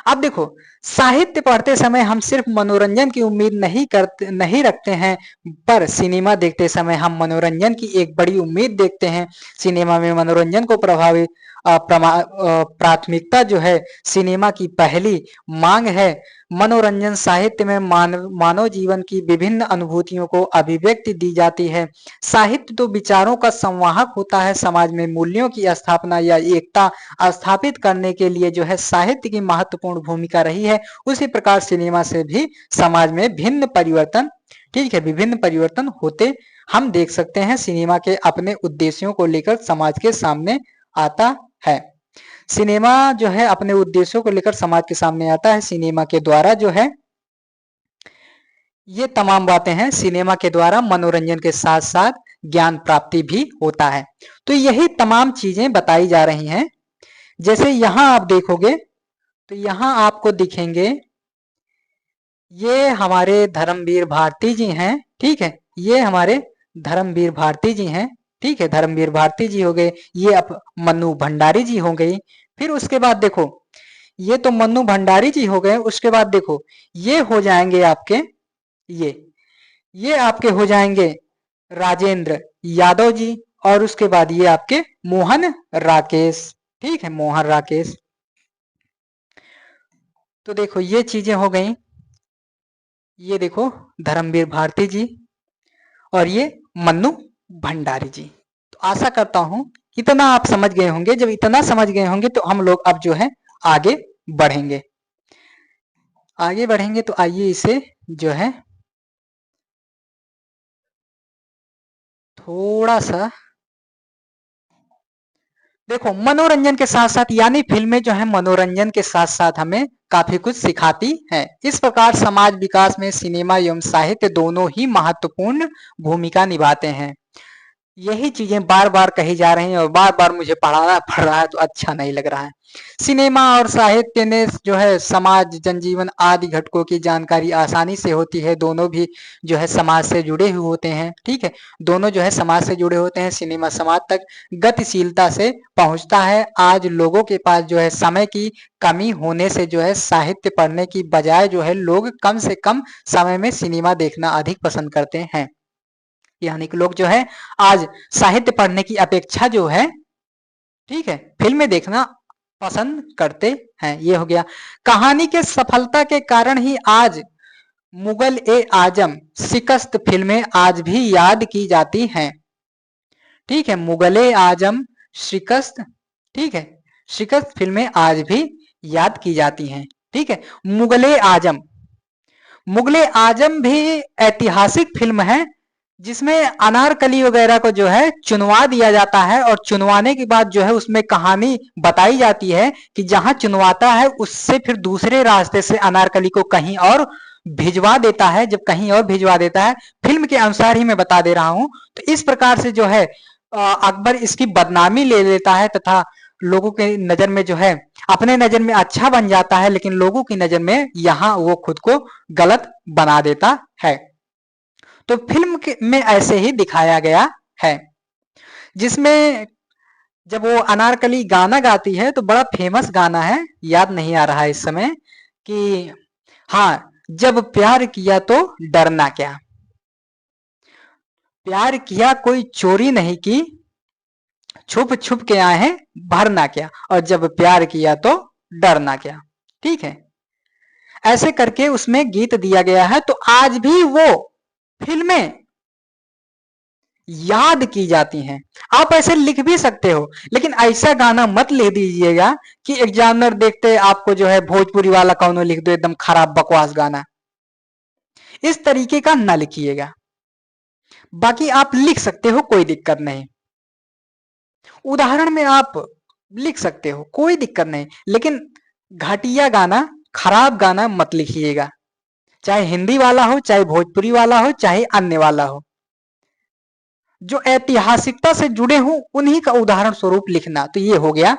अब देखो साहित्य पढ़ते समय हम सिर्फ मनोरंजन की उम्मीद नहीं रखते हैं, पर सिनेमा देखते समय हम मनोरंजन की एक बड़ी उम्मीद देखते हैं। सिनेमा में मनोरंजन को प्राथमिकता जो है सिनेमा की पहली मांग है। मनोरंजन साहित्य में मानव जीवन की विभिन्न अनुभूतियों को अभिव्यक्ति दी जाती है। साहित्य तो विचारों का संवाहक होता है। समाज में मूल्यों की स्थापना या एकता स्थापित करने के लिए जो है साहित्य की महत्वपूर्ण भूमिका रही है। उसी प्रकार सिनेमा से भी समाज में भिन्न परिवर्तन, ठीक है, विभिन्न परिवर्तन होते हम देख सकते हैं। सिनेमा के अपने उद्देश्यों को लेकर समाज के सामने आता है। सिनेमा जो है अपने उद्देश्यों को लेकर समाज के सामने आता है। सिनेमा के द्वारा जो है ये तमाम बातें हैं। सिनेमा के द्वारा मनोरंजन के साथ साथ ज्ञान प्राप्ति भी होता है। तो यही तमाम चीजें बताई जा रही हैं। जैसे यहां आप देखोगे तो यहां आपको दिखेंगे, ये हमारे धर्मवीर भारती जी हैं, ठीक है, ये हमारे धर्मवीर भारती जी हैं, ठीक है, धर्मवीर भारती जी हो गए। ये अब मन्नू भंडारी जी हो गई। फिर उसके बाद देखो ये तो मन्नू भंडारी जी हो गए। उसके बाद देखो ये हो जाएंगे आपके, ये आपके हो जाएंगे राजेंद्र यादव जी, और उसके बाद ये आपके मोहन राकेश। ठीक है, मोहन राकेश। तो देखो ये चीजें हो गई। ये देखो धर्मवीर भारती जी और ये मन्नू भंडारी जी। तो आशा करता हूं इतना आप समझ गए होंगे। जब इतना समझ गए होंगे तो हम लोग अब जो है आगे बढ़ेंगे। आगे बढ़ेंगे तो आइए इसे जो है थोड़ा सा देखो, मनोरंजन के साथ साथ यानी फिल्में जो है मनोरंजन के साथ साथ हमें काफी कुछ सिखाती हैं। इस प्रकार समाज विकास में सिनेमा एवं साहित्य दोनों ही महत्वपूर्ण भूमिका निभाते हैं। यही चीजें बार बार कही जा रही हैं और बार बार मुझे पढ़ाना पड़ रहा है तो अच्छा नहीं लग रहा है। सिनेमा और साहित्य ने जो है समाज, जनजीवन आदि घटकों की जानकारी आसानी से होती है। दोनों भी जो है समाज से जुड़े हुए होते हैं। ठीक है, दोनों जो है समाज से जुड़े होते हैं। सिनेमा समाज तक गतिशीलता से पहुंचता है। आज लोगों के पास जो है समय की कमी होने से जो है साहित्य पढ़ने की बजाय जो है लोग कम से कम समय में सिनेमा देखना अधिक पसंद करते हैं। यानी कि लोग जो है आज साहित्य पढ़ने की अपेक्षा जो है, ठीक है, फिल्में देखना पसंद करते हैं। ये हो गया। कहानी के सफलता के कारण ही आज मुगल ए आजम शिकस्त फिल्में आज भी याद की जाती हैं। ठीक है, मुगले आजम शिकस्त, ठीक है, शिकस्त फिल्में आज भी याद की जाती हैं। ठीक है, मुगले आजम, मुगले आजम भी ऐतिहासिक फिल्म है जिसमें अनारकली वगैरह को जो है चुनवा दिया जाता है और चुनवाने के बाद जो है उसमें कहानी बताई जाती है कि जहां चुनवाता है उससे फिर दूसरे रास्ते से अनारकली को कहीं और भिजवा देता है। जब कहीं और भिजवा देता है, फिल्म के अनुसार ही मैं बता दे रहा हूं, तो इस प्रकार से जो है अकबर इसकी बदनामी ले लेता है तथा लोगों के नजर में जो है अपने नजर में अच्छा बन जाता है, लेकिन लोगों की नजर में यहाँ वो खुद को गलत बना देता है। तो फिल्म में ऐसे ही दिखाया गया है, जिसमें जब वो अनारकली गाना गाती है तो बड़ा फेमस गाना है, याद नहीं आ रहा है इस समय, कि हाँ, जब प्यार किया तो डरना क्या, प्यार किया कोई चोरी नहीं की, छुप छुप के आए हैं भरना क्या, और जब प्यार किया तो डरना क्या। ठीक है, ऐसे करके उसमें गीत दिया गया है। तो आज भी वो फिल्में याद की जाती हैं। आप ऐसे लिख भी सकते हो, लेकिन ऐसा गाना मत लिख दीजिएगा कि एग्जामिनर देखते आपको जो है भोजपुरी वाला कौनो लिख दो, एकदम खराब बकवास गाना। इस तरीके का ना लिखिएगा। बाकी आप लिख सकते हो, कोई दिक्कत नहीं, उदाहरण में आप लिख सकते हो, कोई दिक्कत नहीं, लेकिन घटिया गाना, खराब गाना मत लिखिएगा। चाहे हिंदी वाला हो, चाहे भोजपुरी वाला हो, चाहे अन्य वाला हो, जो ऐतिहासिकता से जुड़े हों उन्हीं का उदाहरण स्वरूप लिखना। तो ये हो गया।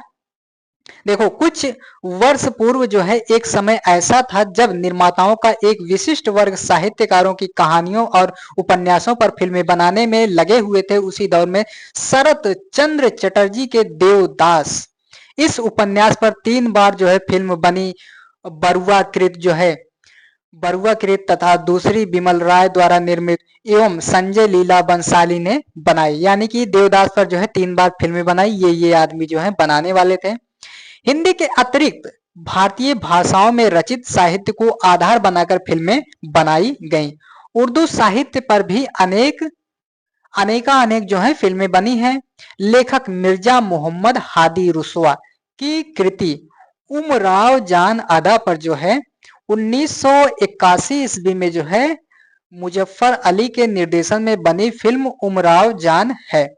देखो, कुछ वर्ष पूर्व जो है एक समय ऐसा था जब निर्माताओं का एक विशिष्ट वर्ग साहित्यकारों की कहानियों और उपन्यासों पर फिल्में बनाने में लगे हुए थे। उसी दौर में शरत चंद्र चटर्जी के देवदास, इस उपन्यास पर 3 बार जो है फिल्म बनी। बरुआ कृत जो है, बरुआ कृत तथा दूसरी बिमल राय द्वारा निर्मित एवं संजय लीला बंसाली ने बनाई। यानी कि देवदास पर जो है 3 बार फिल्में बनाई। ये आदमी जो है बनाने वाले थे। हिंदी के अतिरिक्त भारतीय भाषाओं में रचित साहित्य को आधार बनाकर फिल्में बनाई गईं। उर्दू साहित्य पर भी अनेक जो है फिल्में बनी हैं। लेखक मिर्जा मोहम्मद हादी रुसवा की कृति उमराव जान अदा पर जो है 1981 ईस्वी में जो है मुजफ्फर अली के निर्देशन में बनी फिल्म उमराव जान है।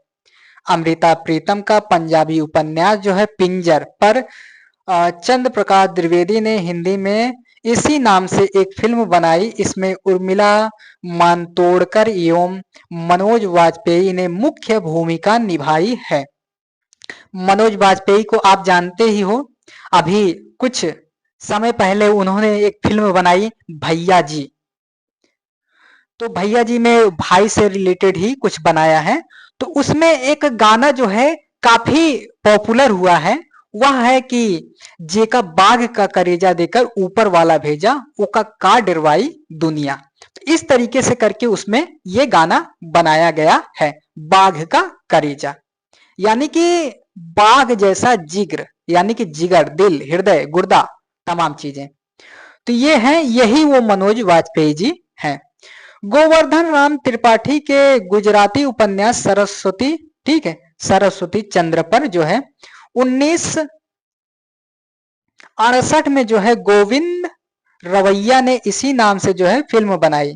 अमृता प्रीतम का पंजाबी उपन्यास जो है पिंजर पर चंद्र प्रकाश द्विवेदी ने हिंदी में इसी नाम से एक फिल्म बनाई। इसमें उर्मिला मातोंडकर एवं मनोज वाजपेयी ने मुख्य भूमिका निभाई है। मनोज वाजपेयी को आप जानते ही हो, अभी कुछ समय पहले उन्होंने एक फिल्म बनाई भैया जी। तो भैया जी में भाई से रिलेटेड ही कुछ बनाया है। तो उसमें एक गाना जो है काफी पॉपुलर हुआ है, वह है कि जेका बाघ का करेजा देकर ऊपर वाला भेजा, ओका का डरवाई दुनिया। तो इस तरीके से करके उसमें ये गाना बनाया गया है। बाघ का करेजा, यानी कि बाघ जैसा जिगर, यानी कि जिगर, दिल, हृदय, गुर्दा, तमाम चीजें। तो ये है, यही वो मनोज वाजपेयी जी हैं। गोवर्धन राम त्रिपाठी के गुजराती उपन्यास सरस्वती, ठीक है, सरस्वती चंद्र पर जो है 1968 में जो है गोविंद रवैया ने इसी नाम से जो है फिल्म बनाई।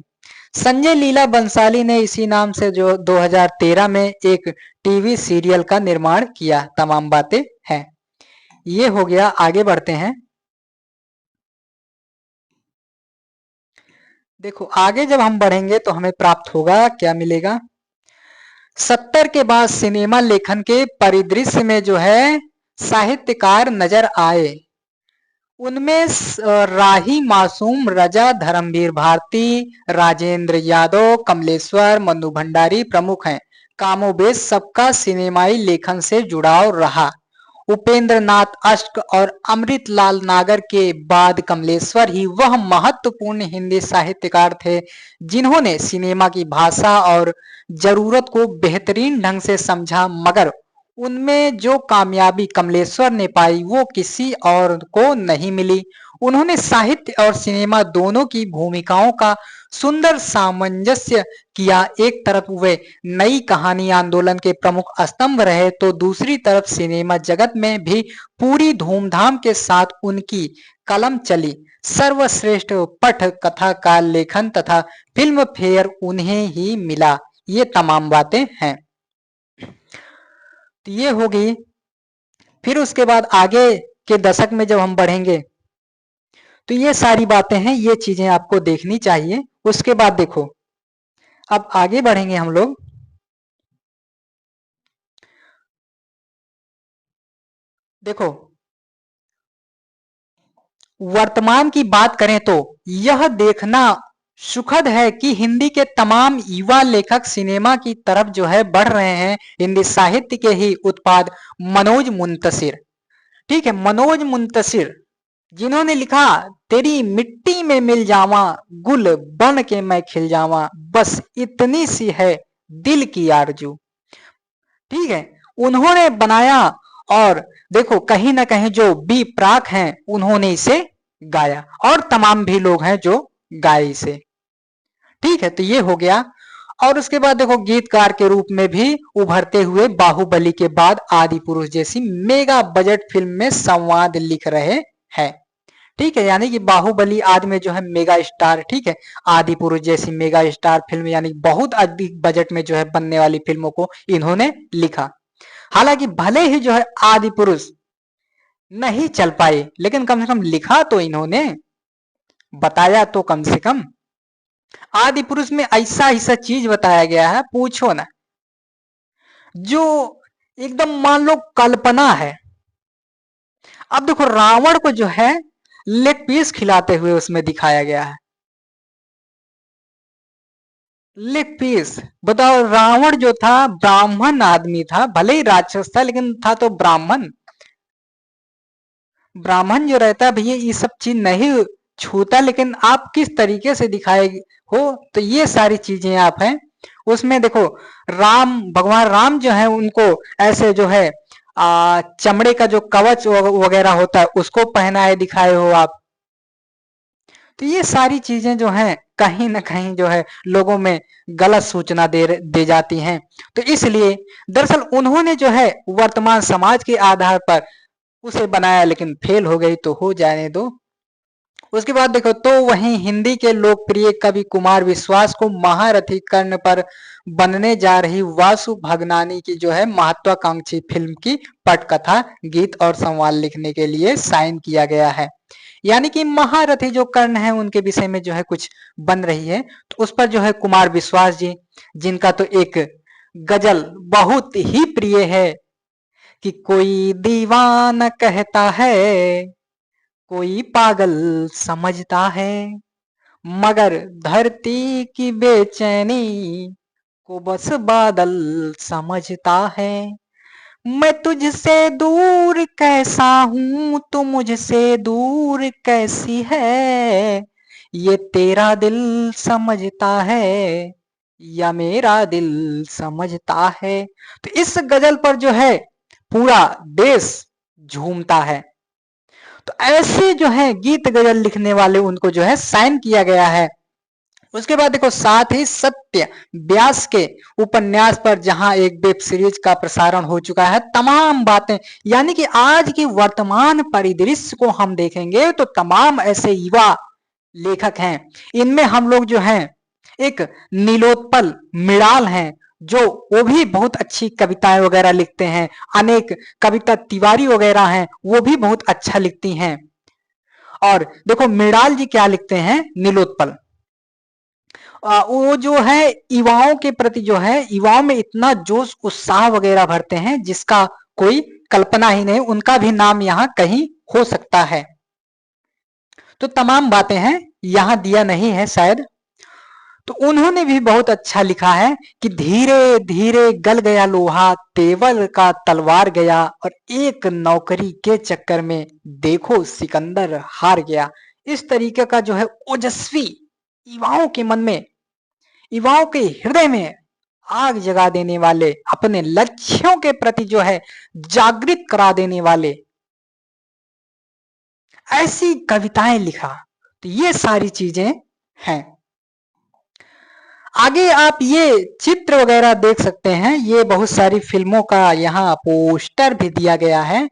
संजय लीला बंसाली ने इसी नाम से जो 2013 में एक टीवी सीरियल का निर्माण किया। तमाम बातें हैं। ये हो गया। आगे बढ़ते हैं। देखो आगे जब हम बढ़ेंगे तो हमें प्राप्त होगा, क्या मिलेगा। 70 के बाद सिनेमा लेखन के परिदृश्य में जो है साहित्यकार नजर आए। उनमें राही मासूम, रजा, धर्मवीर भारती, राजेंद्र यादव, कमलेश्वर, मनु भंडारी प्रमुख हैं। कामोबेश सबका सिनेमाई लेखन से जुड़ाव रहा। उपेंद्र नाथ अष्ट और अमृतलाल नागर के बाद कमलेश्वर ही वह महत्वपूर्ण हिंदी साहित्यकार थे जिन्होंने सिनेमा की भाषा और जरूरत को बेहतरीन ढंग से समझा, मगर उनमें जो कामयाबी कमलेश्वर ने पाई वो किसी और को नहीं मिली। उन्होंने साहित्य और सिनेमा दोनों की भूमिकाओं का सुंदर सामंजस्य किया। एक तरफ वे नई कहानी आंदोलन के प्रमुख स्तंभ रहे तो दूसरी तरफ सिनेमा जगत में भी पूरी धूमधाम के साथ उनकी कलम चली। सर्वश्रेष्ठ पट कथा का लेखन तथा फिल्म फेयर उन्हें ही मिला। ये तमाम बातें हैं। तो ये होगी। फिर उसके बाद आगे के दशक में जब हम बढ़ेंगे तो ये सारी बातें हैं, ये चीजें आपको देखनी चाहिए। उसके बाद देखो अब आगे बढ़ेंगे हम लोग। देखो वर्तमान की बात करें तो यह देखना सुखद है कि हिंदी के तमाम युवा लेखक सिनेमा की तरफ जो है बढ़ रहे हैं। हिंदी साहित्य के ही उत्पाद मनोज मुंतशिर, ठीक है, मनोज मुंतशिर जिन्होंने लिखा तेरी मिट्टी में मिल जावा, गुल बन के मैं खिल जावा, बस इतनी सी है दिल की आरजू, ठीक है, उन्होंने बनाया। और देखो कहीं ना कहीं जो बी प्राक हैं उन्होंने इसे गाया और तमाम भी लोग हैं जो गाए इसे, ठीक है। तो ये हो गया। और उसके बाद देखो गीतकार के रूप में भी उभरते हुए बाहुबली के बाद आदि पुरुष जैसी मेगा बजट फिल्म में संवाद लिख रहे हैं, ठीक है, यानी कि बाहुबली आदि में जो है मेगा स्टार, ठीक है, आदि पुरुष जैसी मेगा स्टार फिल्म यानी बहुत अधिक बजट में जो है बनने वाली फिल्मों को इन्होंने लिखा। हालांकि भले ही जो है आदि पुरुष नहीं चल पाए लेकिन कम से कम लिखा तो इन्होंने, बताया तो कम से कम। आदि पुरुष में ऐसा ऐसा चीज बताया गया है पूछो ना, जो एकदम मान लो कल्पना है। अब देखो रावण को जो है लेग पीस खिलाते हुए उसमें दिखाया गया है। लेग पीस, बताओ, रावण जो था ब्राह्मण आदमी था, भले ही राक्षस था लेकिन था तो ब्राह्मण। ब्राह्मण जो रहता है भैया ये सब चीज नहीं छूता, लेकिन आप किस तरीके से दिखाए हो, तो ये सारी चीजें आप हैं उसमें। देखो राम, भगवान राम जो है उनको ऐसे जो है चमड़े का जो कवच वगैरह होता है उसको पहनाए दिखाए हो आप। तो ये सारी चीजें जो हैं कहीं ना कहीं जो है लोगों में गलत सूचना दे जाती हैं। तो इसलिए दरअसल उन्होंने जो है वर्तमान समाज के आधार पर उसे बनाया, लेकिन फेल हो गई तो हो जाने दो। उसके बाद देखो तो वहीं हिंदी के लोकप्रिय कवि कुमार विश्वास को महारथी कर्ण पर बनने जा रही वासु भगनानी की जो है महत्वाकांक्षी फिल्म की पटकथा, गीत और संवाद लिखने के लिए साइन किया गया है। यानी कि महारथी जो कर्ण है उनके विषय में जो है कुछ बन रही है। तो उस पर जो है कुमार विश्वास जी, जिनका तो एक गजल बहुत ही प्रिय है कि कोई दीवाना कहता है, कोई पागल समझता है, मगर धरती की बेचैनी को बस बादल समझता है। मैं तुझसे दूर कैसा हूं, तू मुझसे दूर कैसी है, ये तेरा दिल समझता है, या मेरा दिल समझता है। तो इस गजल पर जो है पूरा देश झूमता है। तो ऐसे जो है गीत गजल लिखने वाले उनको जो है साइन किया गया है। उसके बाद देखो साथ ही सत्य व्यास के उपन्यास पर जहां एक वेब सीरीज का प्रसारण हो चुका है। तमाम बातें यानी कि आज की वर्तमान परिदृश्य को हम देखेंगे तो तमाम ऐसे युवा लेखक हैं। इनमें हम लोग जो हैं एक नीलोत्पल मृणाल हैं, जो वो भी बहुत अच्छी कविताएं वगैरह लिखते हैं। अनेक कविता तिवारी वगैरह हैं, वो भी बहुत अच्छा लिखती हैं। और देखो मृणाल जी क्या लिखते हैं, नीलोत्पल वो जो है युवाओं के प्रति जो है युवाओं में इतना जोश उत्साह वगैरह भरते हैं जिसका कोई कल्पना ही नहीं। उनका भी नाम यहाँ कहीं हो सकता है। तो तमाम बातें हैं, यहाँ दिया नहीं है शायद। तो उन्होंने भी बहुत अच्छा लिखा है कि धीरे धीरे गल गया लोहा, तेवर का तलवार गया, और एक नौकरी के चक्कर में देखो सिकंदर हार गया। इस तरीके का जो है ओजस्वी युवाओं के मन में, युवाओं के हृदय में आग जगा देने वाले, अपने लक्ष्यों के प्रति जो है जागृत करा देने वाले ऐसी कविताएं लिखा। तो ये सारी चीजें हैं। आगे आप ये चित्र वगैरह देख सकते हैं, ये बहुत सारी फिल्मों का यहाँ पोस्टर भी दिया गया है।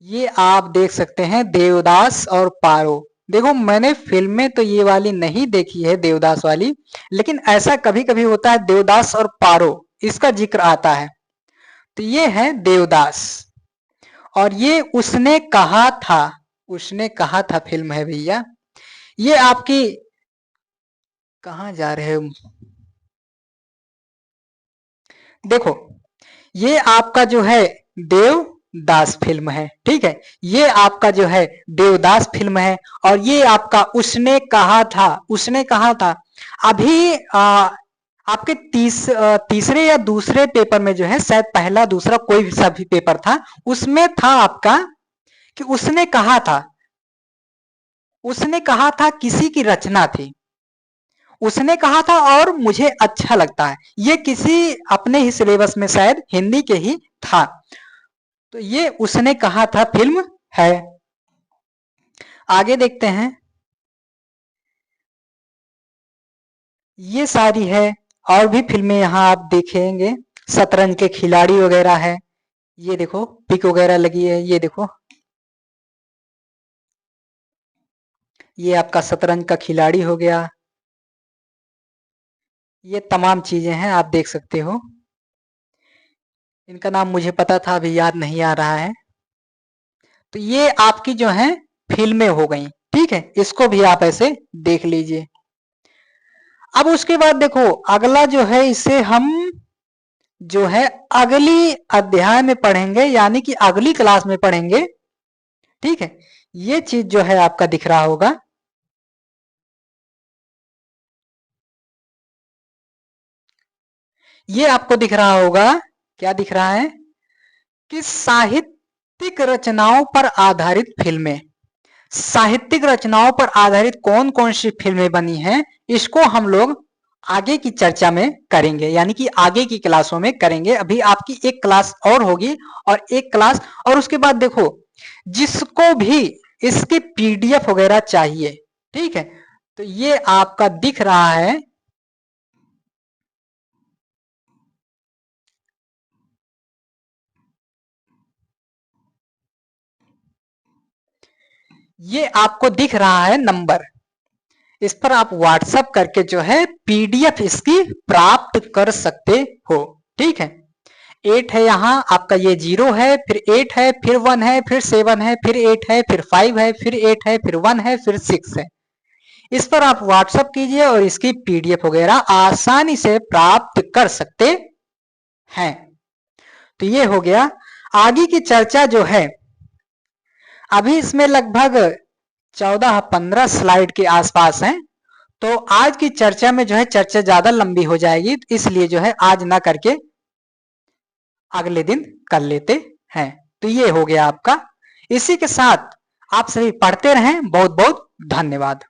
ये आप देख सकते हैं देवदास और पारो। देखो मैंने फिल्में तो ये वाली नहीं देखी है देवदास वाली, लेकिन ऐसा कभी कभी होता है देवदास और पारो इसका जिक्र आता है। तो ये है देवदास, और ये उसने कहा था, उसने कहा था फिल्म है भैया। ये आपकी कहाँ जा रहे हो, देखो ये आपका जो है देवदास फिल्म है, ठीक है। ये आपका जो है देवदास फिल्म है, और ये आपका उसने कहा था, उसने कहा था। अभी आपके तीसरे या दूसरे पेपर में जो है, शायद पहला दूसरा कोई सा भी पेपर था, उसमें था आपका कि उसने कहा था, उसने कहा था किसी की रचना थी। उसने कहा था और मुझे अच्छा लगता है, ये किसी अपने ही सिलेबस में शायद हिंदी के ही था। तो ये उसने कहा था फिल्म है। आगे देखते हैं, ये सारी है और भी फिल्में यहाँ आप देखेंगे। शतरंज के खिलाड़ी वगैरह है, ये देखो पिक वगैरह लगी है, ये देखो ये आपका शतरंज का खिलाड़ी हो गया। ये तमाम चीजें हैं, आप देख सकते हो। इनका नाम मुझे पता था, अभी याद नहीं आ रहा है। तो ये आपकी जो है फिल्में हो गई, ठीक है। इसको भी आप ऐसे देख लीजिए। अब उसके बाद देखो अगला जो है, इसे हम जो है अगली अध्याय में पढ़ेंगे, यानी कि अगली क्लास में पढ़ेंगे, ठीक है। ये चीज जो है आपका दिख रहा होगा, ये आपको दिख रहा होगा, क्या दिख रहा है कि साहित्यिक रचनाओं पर आधारित फिल्में। साहित्यिक रचनाओं पर आधारित कौन कौन सी फिल्में बनी हैं, इसको हम लोग आगे की चर्चा में करेंगे, यानी कि आगे की क्लासों में करेंगे। अभी आपकी एक क्लास और होगी, और एक क्लास, और उसके बाद देखो जिसको भी इसकी पीडीएफ वगैरह चाहिए, ठीक है, तो ये आपका दिख रहा है, ये आपको दिख रहा है नंबर। इस पर आप व्हाट्सएप करके जो है पीडीएफ इसकी प्राप्त कर सकते हो, ठीक है। 8 है यहाँ आपका, ये 0 है, फिर 8 है, फिर 1 है, फिर 7 है, फिर 8 है, फिर 5 है, फिर 8 है, फिर 1 है, फिर 6 है। इस पर आप व्हाट्सएप कीजिए और इसकी पीडीएफ वगैरह आसानी से प्राप्त कर सकते हैं। तो ये हो गया। आगे की चर्चा जो है, अभी इसमें लगभग 14-15 स्लाइड के आसपास है। तो आज की चर्चा में जो है चर्चा ज्यादा लंबी हो जाएगी, इसलिए जो है आज ना करके अगले दिन कर लेते हैं। तो ये हो गया आपका। इसी के साथ आप सभी पढ़ते रहें। बहुत बहुत धन्यवाद।